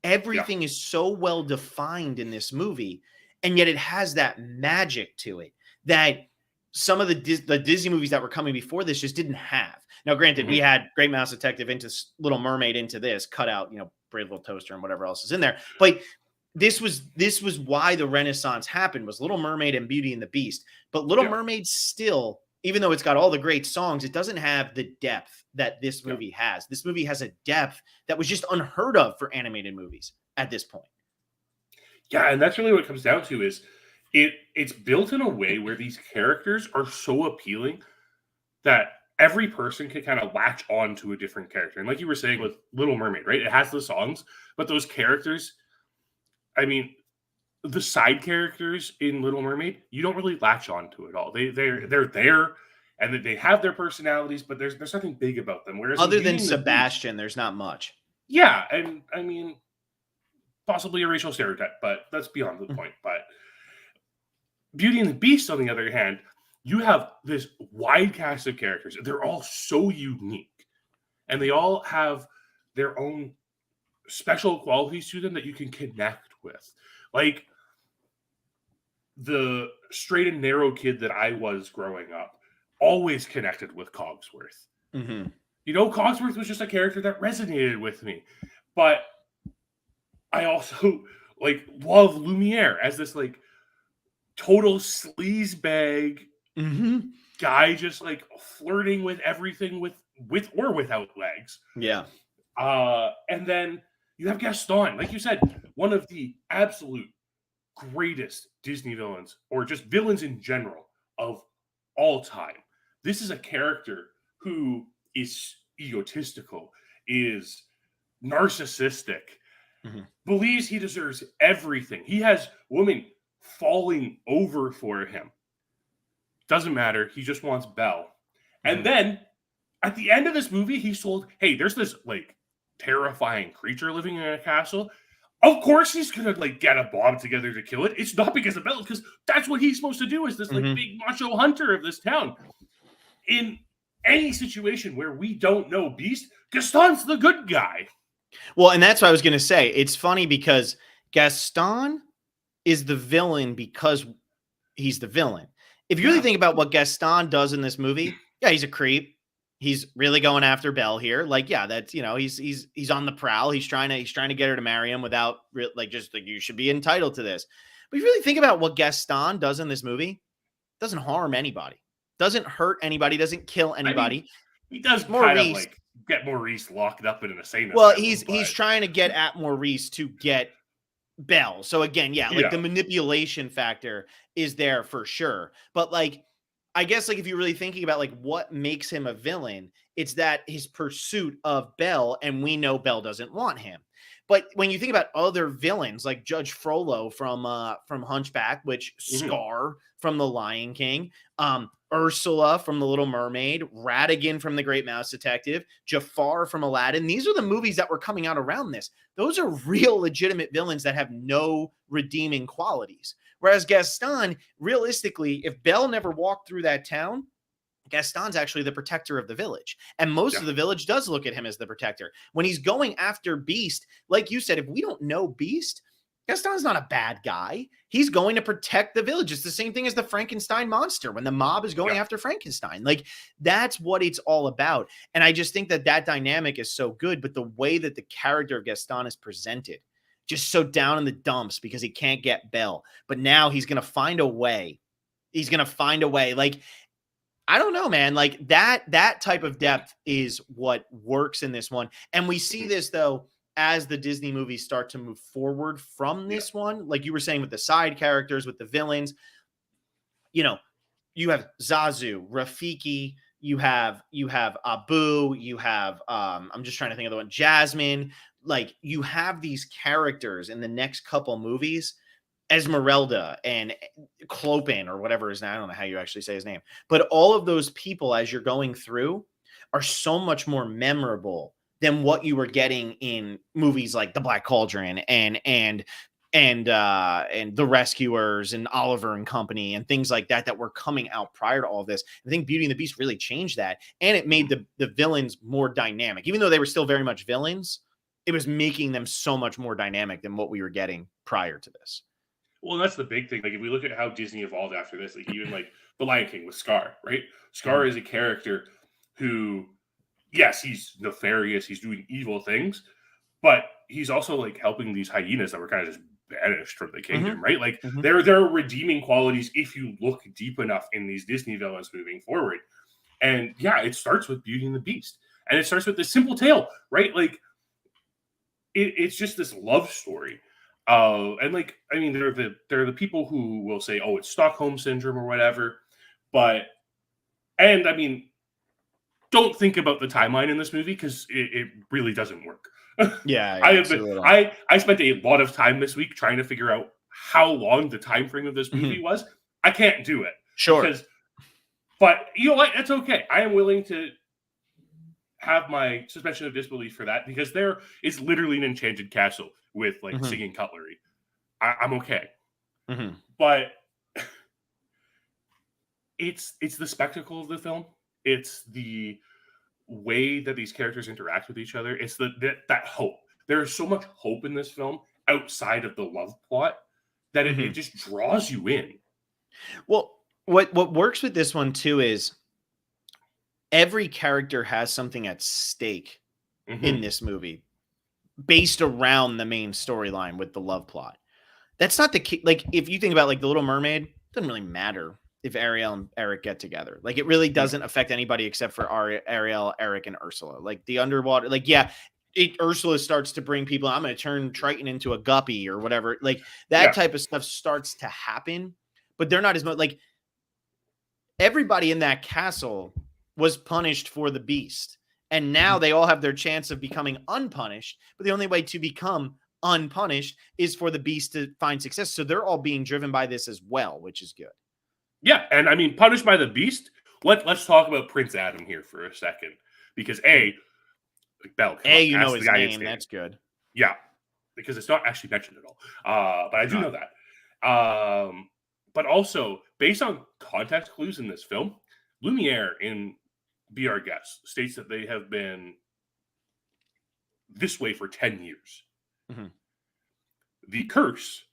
Everything is so well defined in this movie, and yet it has that magic to it that some of the Disney movies that were coming before this just didn't have. Now, granted, we had Great Mouse Detective into Little Mermaid into this, cut out, you know, Brave Little Toaster and whatever else is in there, but this was why the Renaissance happened, was Little Mermaid and Beauty and the Beast. But Little Mermaid still, even though it's got all the great songs, it doesn't have the depth that this movie has. This movie has a depth that was just unheard of for animated movies at this point. Yeah, and that's really what it comes down to is it's built in a way where these characters are so appealing that every person can kind of latch on to a different character. And like you were saying with Little Mermaid, right? It has the songs, but those characters, I mean, the side characters in Little Mermaid, you don't really latch on to it all. They're there and they have their personalities, but there's nothing big about them. Whereas other than Sebastian, there's not much. Yeah, and I mean, possibly a racial stereotype, but that's beyond the point. But Beauty and the Beast, on the other hand, you have this wide cast of characters. They're all so unique, and they all have their own special qualities to them that you can connect with. Like the straight and narrow kid that I was growing up always connected with Cogsworth. You know, Cogsworth was just a character that resonated with me. But I also like love Lumiere as this like total sleazebag guy, just like flirting with everything with or without legs. Yeah. And then you have Gaston, like you said, one of the absolute greatest Disney villains, or just villains in general, of all time. This is a character who is egotistical, is narcissistic, believes he deserves everything. He has women falling over for him. Doesn't matter. He just wants Belle. And then at the end of this movie, he's told, hey, there's this like terrifying creature living in a castle. Of course he's gonna like get a bomb together to kill it. It's not because of Belle, because that's what he's supposed to do, is this like big macho hunter of this town. In any situation where we don't know Beast, Gaston's the good guy. Well, and that's what I was gonna say. It's funny because Gaston is the villain because he's the villain. If you really think about what Gaston does in this movie, yeah, he's a creep. He's really going after Belle here. Like, yeah, that's, you know, he's on the prowl. He's trying to get her to marry him without like, just like, you should be entitled to this. But if you really think about what Gaston does in this movie, doesn't harm anybody, doesn't hurt anybody, doesn't kill anybody. I mean, he does Maurice, kind of like get Maurice locked up in an insane well, asylum, he's trying to get at Maurice to get Belle. So again, yeah, like the manipulation factor is there for sure. But like, I guess like if you're really thinking about like what makes him a villain, it's that his pursuit of Belle, and we know Belle doesn't want him. But when you think about other villains like Judge Frollo from Hunchback, which Scar from The Lion King, Ursula from The Little Mermaid, Ratigan from The Great Mouse Detective, Jafar from Aladdin. These are the movies that were coming out around this. Those are real legitimate villains that have no redeeming qualities. Whereas Gaston, realistically, if Belle never walked through that town, Gaston's actually the protector of the village. And most of the village does look at him as the protector. When he's going after Beast, like you said, if we don't know Beast, Gaston's not a bad guy. He's going to protect the village. It's the same thing as the Frankenstein monster when the mob is going after Frankenstein. Like, that's what it's all about. And I just think that that dynamic is so good. But the way that the character of Gaston is presented, just so down in the dumps because he can't get Belle. But now he's going to find a way. He's going to find a way. Like, I don't know, man. Like that type of depth is what works in this one. And we see this, though, as the Disney movies start to move forward from this one. Like you were saying with the side characters, with the villains, you know, you have Zazu, Rafiki, you have Abu, you have, I'm just trying to think of the one, Jasmine. Like, you have these characters in the next couple movies, Esmeralda and Clopin or whatever his name. I don't know how you actually say his name, but all of those people as you're going through are so much more memorable than what you were getting in movies like The Black Cauldron and The Rescuers and Oliver and Company and things like that were coming out prior to all of this. I think Beauty and the Beast really changed that, and it made the villains more dynamic. Even though they were still very much villains, it was making them so much more dynamic than what we were getting prior to this. Well, that's the big thing. Like, if we look at how Disney evolved after this, like even like The Lion King with Scar, right? Scar is a character who, yes, he's nefarious, he's doing evil things, but he's also like helping these hyenas that were kind of just banished from the kingdom, right? Like there are redeeming qualities if you look deep enough in these Disney villains moving forward. And yeah, it starts with Beauty and the Beast, and it starts with this simple tale, right? Like it's just this love story. And like, I mean, there are the people who will say, oh, it's Stockholm syndrome or whatever. But, and I mean, don't think about the timeline in this movie because it really doesn't work. Yeah. I spent a lot of time this week trying to figure out how long the time frame of this movie was. I can't do it. Sure. But you know what? It's okay. I am willing to have my suspension of disbelief for that because there is literally an enchanted castle with like singing cutlery. I'm okay. But it's the spectacle of the film. It's the way that these characters interact with each other. It's that hope. There is so much hope in this film outside of the love plot that it just draws you in. Well, what works with this one too is every character has something at stake in this movie based around the main storyline with the love plot. That's not the key. Like, if you think about like The Little Mermaid, it doesn't really matter if Ariel and Eric get together. Like, it really doesn't affect anybody except for Ariel, Eric, and Ursula. Like, the underwater, like, yeah, Ursula starts to bring people, I'm going to turn Triton into a guppy or whatever. Like, that type of stuff starts to happen, but they're not as much. Like, everybody in that castle was punished for the beast. And now they all have their chance of becoming unpunished. But the only way to become unpunished is for the beast to find success. So they're all being driven by this as well, which is good. Yeah. And I mean, punished by the beast. Let's talk about Prince Adam here for a second. Because Belle. You know his name. That's good. Yeah. because it's not actually mentioned at all. But I do know that. But also, based on context clues in this film, Lumiere in Be Our Guest states that they have been this way for 10 years. Mm-hmm. The curse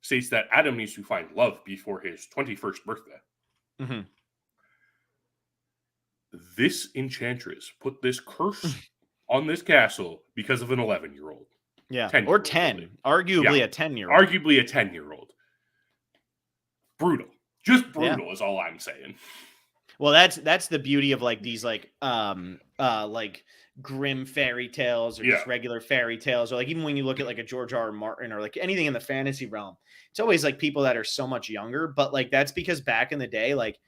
states that Adam needs to find love before his 21st birthday. Mm-hmm. This enchantress put this curse on this castle because of an 11-year-old. Yeah, or 10. Arguably a 10-year-old. Arguably a 10-year-old. Brutal. Just brutal is all I'm saying. Well, that's the beauty of like these like grim fairy tales or just regular fairy tales, or like even when you look at like a George R. R. Martin or like anything in the fantasy realm, it's always like people that are so much younger. But like that's because back in the day, like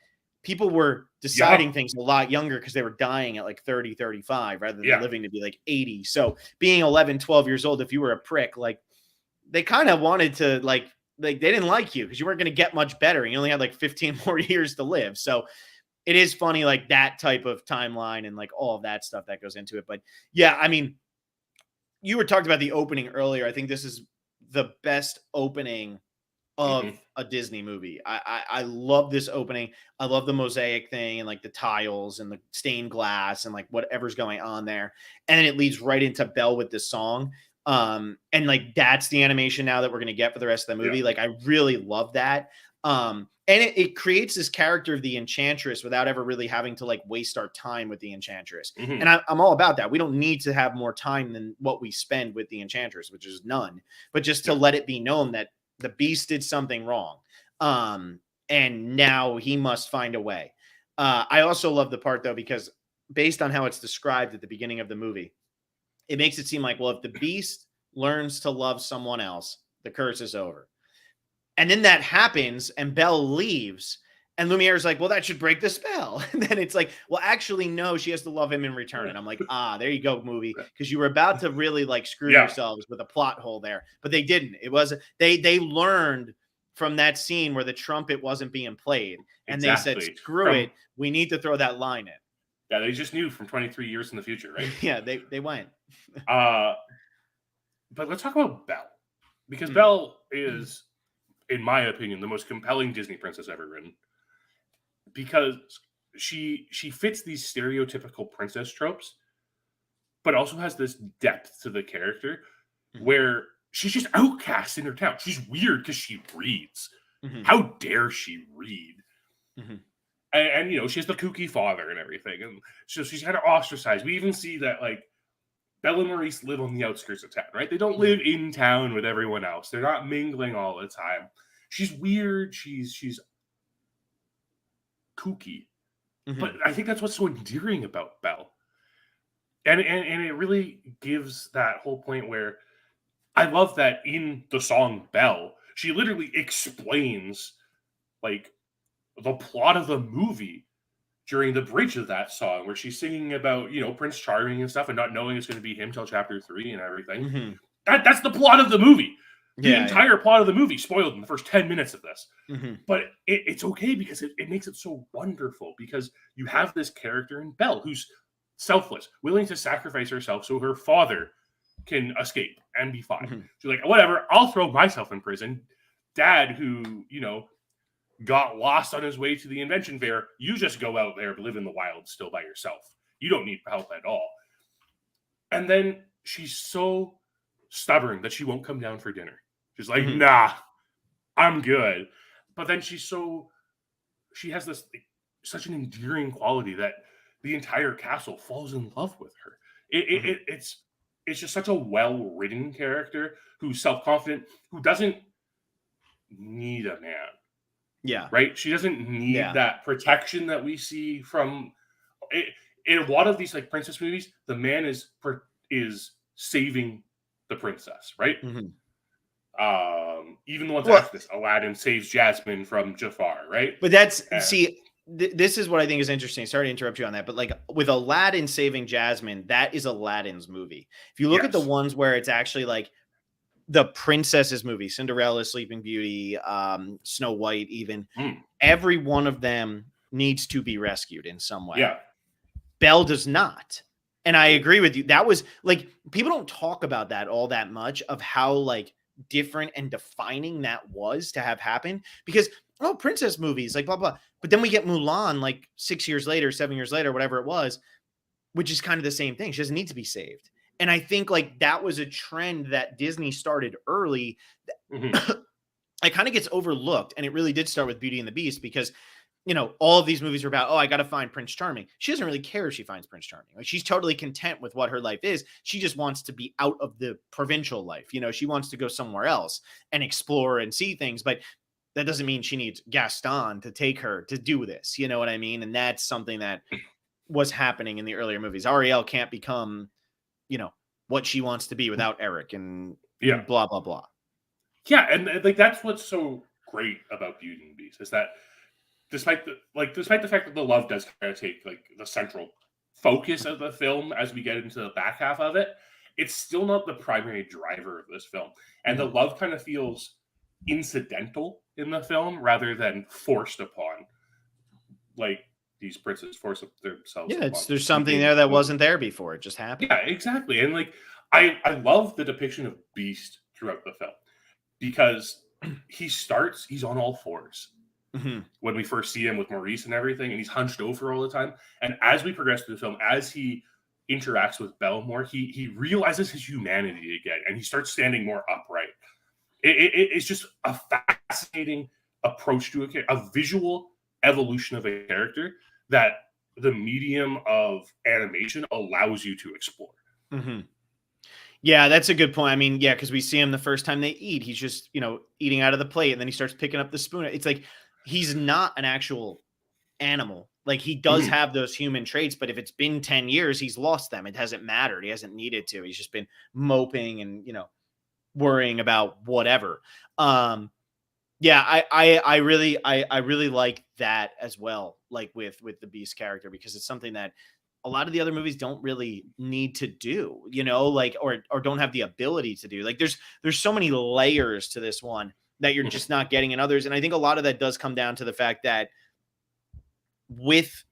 people were deciding things a lot younger because they were dying at like 30, 35 rather than living to be like 80. So being 11, 12 years old, if you were a prick, like they kind of wanted to like they didn't like you because you weren't going to get much better. You only had like 15 more years to live. So it is funny, like that type of timeline and like all of that stuff that goes into it. But yeah, I mean, you were talking about the opening earlier. I think this is the best opening of a Disney movie. I love this opening. I love the mosaic thing and like the tiles and the stained glass and like whatever's going on there. And then it leads right into Belle with this song. And like that's the animation now that we're gonna get for the rest of the movie. Like I really love that. And it creates this character of the Enchantress without ever really having to like waste our time with the Enchantress. And I'm all about that. We don't need to have more time than what we spend with the Enchantress, which is none, but just to let it be known that the Beast did something wrong. And now he must find a way. I also love the part though, because based on how it's described at the beginning of the movie, it makes it seem like, well, if the Beast learns to love someone else, the curse is over. And then that happens and Belle leaves and Lumiere's like, well, that should break the spell. And then it's like, well, actually, no, she has to love him in return. And I'm like, there you go, movie. Because you were about to really like screw yourselves with a plot hole there, but they didn't. It wasn't, they learned from that scene where the trumpet wasn't being played and they said, screw it. We need to throw that line in. Yeah. They just knew from 23 years in the future, right? Yeah. They went. But let's talk about Belle, because Belle is, in my opinion, the most compelling Disney princess ever written, because she fits these stereotypical princess tropes, but also has this depth to the character where she's just outcast in her town. She's weird because she reads. How dare she read? And, you know, she has the kooky father and everything. And so she's kind of ostracized. We even see that, like, Belle and Maurice live on the outskirts of town, right? They don't live in town with everyone else. They're not mingling all the time. She's weird. She's kooky. But I think that's what's so endearing about Belle. And it really gives that whole point where I love that in the song Belle, she literally explains like the plot of the movie during the bridge of that song, where she's singing about, you know, Prince Charming and stuff and not knowing it's going to be him till chapter 3 and everything. That's the plot of the movie. The entire plot of the movie spoiled in the first 10 minutes of this. But it's okay because it makes it so wonderful, because you have this character in Belle who's selfless, willing to sacrifice herself so her father can escape and be fine. She's like, whatever, I'll throw myself in prison. Dad, who, you know, got lost on his way to the invention fair, you just go out there, live in the wild still by yourself. You don't need help at all. And then she's so stubborn that she won't come down for dinner. She's like, nah, I'm good. But then she has this such an endearing quality that the entire castle falls in love with her. It's just such a well-written character who's self-confident, who doesn't need a man. Yeah. Right? She doesn't need that protection that we see from it. In a lot of these like princess movies, the man is saving the princess, right? Even the ones after this, Aladdin saves Jasmine from Jafar, right? But that's this is what I think is interesting. Sorry to interrupt you on that, but like with Aladdin saving Jasmine, that is Aladdin's movie. If you look at the ones where it's actually like the princesses movie, Cinderella, Sleeping Beauty, Snow White, even every one of them needs to be rescued in some way. Yeah. Belle does not. And I agree with you. That was like, people don't talk about that all that much, of how like different and defining that was to have happen, because princess movies, like blah blah. But then we get Mulan like 6 years later, 7 years later, whatever it was, which is kind of the same thing. She doesn't need to be saved. And I think like that was a trend that Disney started early. Mhm. It kind of gets overlooked. And it really did start with Beauty and the Beast, because all of these movies are about, I got to find Prince Charming. She doesn't really care if she finds Prince Charming. Like, she's totally content with what her life is. She just wants to be out of the provincial life. She wants to go somewhere else and explore and see things. But that doesn't mean she needs Gaston to take her to do this. You know what I mean? And that's something that was happening in the earlier movies. Ariel can't become, what she wants to be without Eric, and Yeah. blah, blah, blah. Yeah, and like that's what's so great about Beauty and the Beast, is that despite the fact that the love does kind of take like the central focus of the film as we get into the back half of it, it's still not the primary driver of this film. And the love kind of feels incidental in the film rather than forced upon, like these princes force themselves. Yeah, there's something there that wasn't there before. It just happened. Yeah, exactly. And like I love the depiction of Beast throughout the film, because he's on all fours. Mm-hmm. When we first see him with Maurice and everything, and he's hunched over all the time. And as we progress through the film, as he interacts with Belle more, he realizes his humanity again, and he starts standing more upright. It's just a fascinating approach to a visual evolution of a character that the medium of animation allows you to explore. Mm-hmm. Yeah, that's a good point. I mean, yeah, because we see him the first time they eat. He's just, eating out of the plate, and then he starts picking up the spoon. It's like he's not an actual animal. Like, he does have those human traits, but if it's been 10 years, he's lost them. It hasn't mattered. He hasn't needed to. He's just been moping and, worrying about whatever. Yeah, I really like that as well, like with the Beast character, because it's something that a lot of the other movies don't really need to do, like, or don't have the ability to do. Like, there's so many layers to this one that you're just not getting in others. And I think a lot of that does come down to the fact that if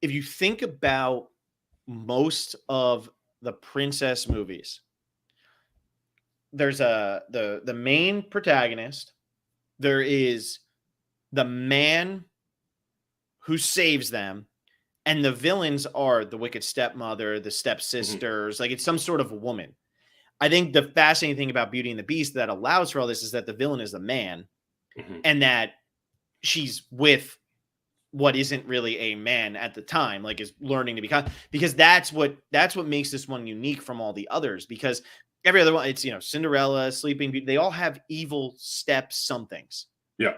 you think about most of the princess movies, there's the main protagonist, there is the man who saves them, and the villains are the wicked stepmother, the stepsisters. Like, it's some sort of woman. I think the fascinating thing about Beauty and the Beast that allows for all this is that the villain is the man, and that she's with what isn't really a man at the time, like, is learning to become, because that's what makes this one unique from all the others, because every other one, it's, Cinderella, Sleeping Beauty, they all have evil step somethings. Yeah.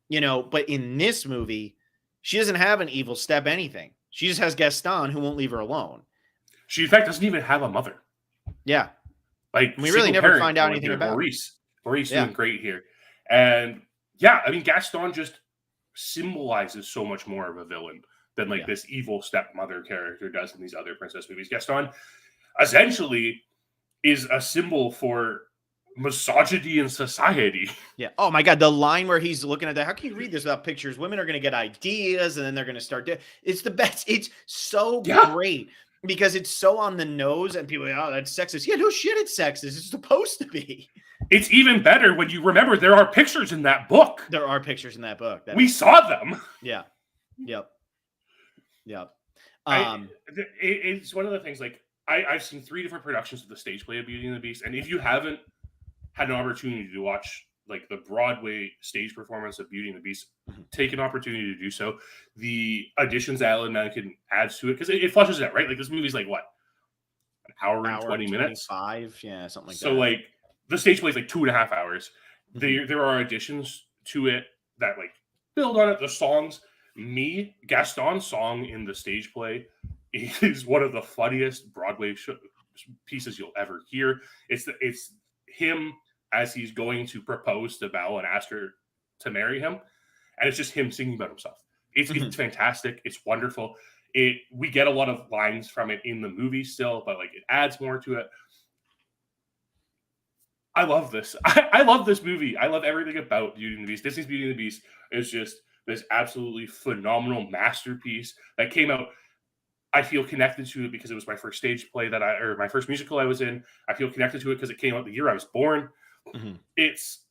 But in this movie, she doesn't have an evil step anything. She just has Gaston, who won't leave her alone. She, in fact, doesn't even have a mother. Yeah. Like, we really never find out anything about Maurice. Maurice doing great here. And yeah, I mean, Gaston just symbolizes so much more of a villain than like this evil stepmother character does in these other princess movies. Gaston essentially is a symbol for misogyny in society. Yeah. Oh my God. The line where he's looking at that. How can you read this without pictures? Women are going to get ideas, and then they're going to start. It's the best. It's so great because it's so on the nose, and people are like, oh, that's sexist. Yeah, no shit, it's sexist. It's supposed to be. It's even better when you remember there are pictures in that book. There are pictures in that book. We saw them. Yeah. Yep. It's one of the things, like, I've seen 3 different productions of the stage play of Beauty and the Beast, and if you haven't had an opportunity to watch like the Broadway stage performance of Beauty and the Beast, take an opportunity to do so. The additions Alan Menken adds to it, because it flushes it out, right? Like, this movie's like what, an hour and 20 minutes, 5, yeah, something like that. So like the stage play is like 2.5 hours. There are additions to it that like build on it. The songs, Gaston's song in the stage play is one of the funniest Broadway pieces you'll ever hear. It's him as he's going to propose to Belle and ask her to marry him, and it's just him singing about himself. It's fantastic. It's wonderful. We get a lot of lines from it in the movie still, but like it adds more to it. I love this. I love this movie. I love everything about Beauty and the Beast. Disney's Beauty and the Beast is just this absolutely phenomenal masterpiece that came out I feel connected to it because it was my first stage play or my first musical I was in. I feel connected to it because it came out the year I was born. Mhm. It's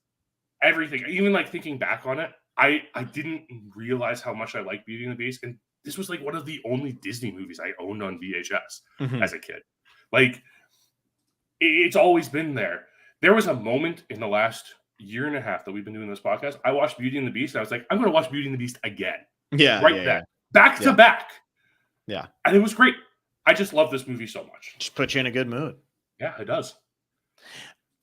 everything. Even like thinking back on it, I didn't realize how much I liked Beauty and the Beast. And this was like one of the only Disney movies I owned on VHS as a kid. Like, it's always been there. There was a moment in the last year and a half that we've been doing this podcast. I watched Beauty and the Beast, and I was like, I'm going to watch Beauty and the Beast again. Yeah. Then. Back to back. Yeah. And it was great. I just love this movie so much. Just put you in a good mood. Yeah, it does.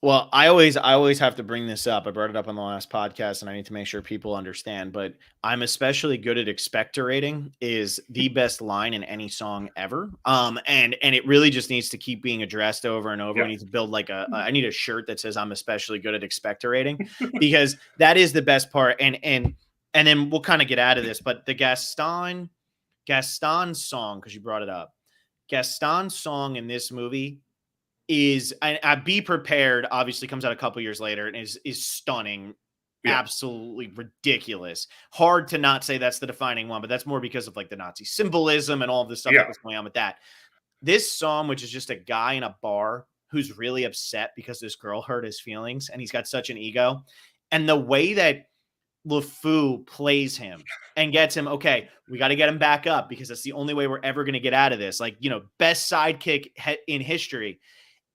Well, I always have to bring this up. I brought it up on the last podcast, and I need to make sure people understand. But I'm especially good at expectorating is the best line in any song ever. And it really just needs to keep being addressed over and over. Yeah. I need to build I need a shirt that says I'm especially good at expectorating because that is the best part. And then we'll kind of get out of this. But the Gaston song, because you brought it up, Gaston's song in this movie is I Be Prepared obviously comes out a couple years later and is stunning. Yeah. Absolutely ridiculous. Hard to not say that's the defining one, but that's more because of like the Nazi symbolism and all of the stuff that was going on with that. This song, which is just a guy in a bar who's really upset because this girl hurt his feelings and he's got such an ego. And the way that LeFou plays him and gets him, okay, we got to get him back up because that's the only way we're ever going to get out of this. Like, best sidekick in history.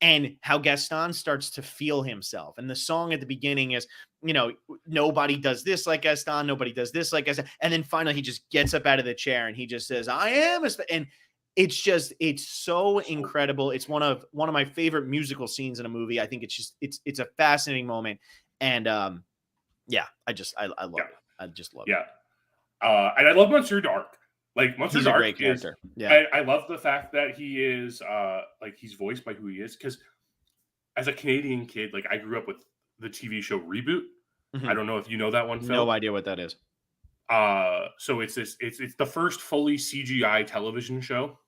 And how Gaston starts to feel himself. And the song at the beginning is, nobody does this like Gaston. Nobody does this like Gaston. And then finally he just gets up out of the chair and he just says, I am. And it's so incredible. It's one of my favorite musical scenes in a movie. I think it's a fascinating moment. And I love it. I just love it. Yeah. And I love Monsieur Dark. Like Monsieur Dark, a great character. Yeah, I love the fact that he is he's voiced by who he is. Because as a Canadian kid, like I grew up with the TV show Reboot. I don't know if you know that one, Phil. No idea what that is. So it's the first fully CGI television show.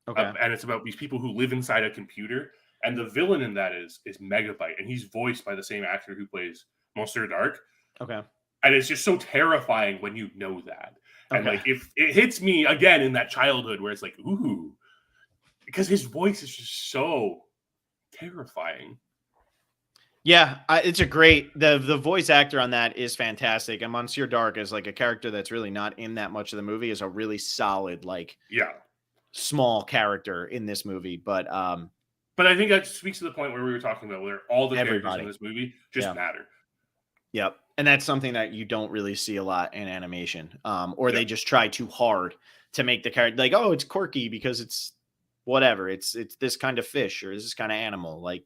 Okay, and it's about these people who live inside a computer, and the villain in that is Megabyte, and he's voiced by the same actor who plays Monsieur Dark. Okay, and it's just so terrifying when you know that. And like, if it hits me again in that childhood where it's like, ooh, because his voice is just so terrifying. Yeah, it's a great, the voice actor on that is fantastic. And Monsieur Dark is like a character that's really not in that much of the movie, is a really solid, small character in this movie. But I think that speaks to the point where we were talking about where all the characters in this movie just matter. Yep. And that's something that you don't really see a lot in animation, or they just try too hard to make the character like, oh, it's quirky because it's whatever. It's this kind of fish or this kind of animal. Like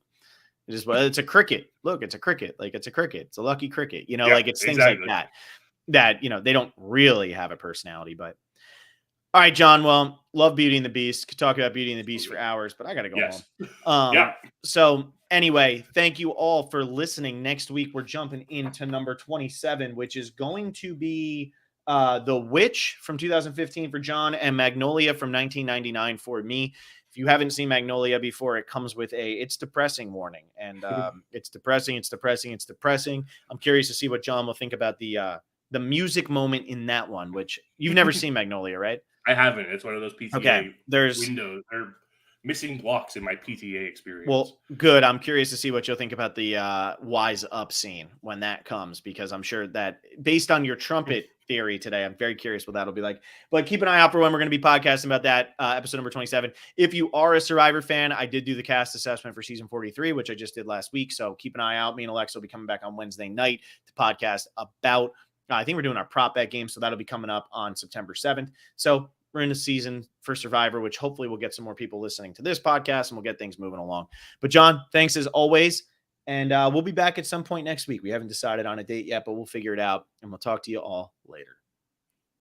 it's a cricket. Look, it's a cricket. Like it's a cricket. It's a lucky cricket. Like it's things like that they don't really have a personality. But all right, John. Well, love Beauty and the Beast. Could talk about Beauty and the Beast for hours, but I got to go home. So anyway, thank you all for listening. Next week, we're jumping into number 27, which is going to be The Witch from 2015 for John and Magnolia from 1999 for me. If you haven't seen Magnolia before, it comes with it's depressing warning. And it's depressing. I'm curious to see what John will think about the music moment in that one, which you've never seen Magnolia, right? I haven't. It's one of those PTA there's windows or missing blocks in my PTA experience. Well, good. I'm curious to see what you'll think about the Wise Up scene when that comes, because I'm sure that based on your trumpet theory today, I'm very curious what that'll be like. But keep an eye out for when we're going to be podcasting about that, episode number 27. If you are a Survivor fan, I did do the cast assessment for season 43, which I just did last week. So keep an eye out. Me and Alexa will be coming back on Wednesday night to podcast about I think we're doing our prop bet game, so that'll be coming up on September 7th. So we're in a season for Survivor, which hopefully will get some more people listening to this podcast, and we'll get things moving along. But John, thanks as always, and we'll be back at some point next week. We haven't decided on a date yet, but we'll figure it out, and we'll talk to you all later.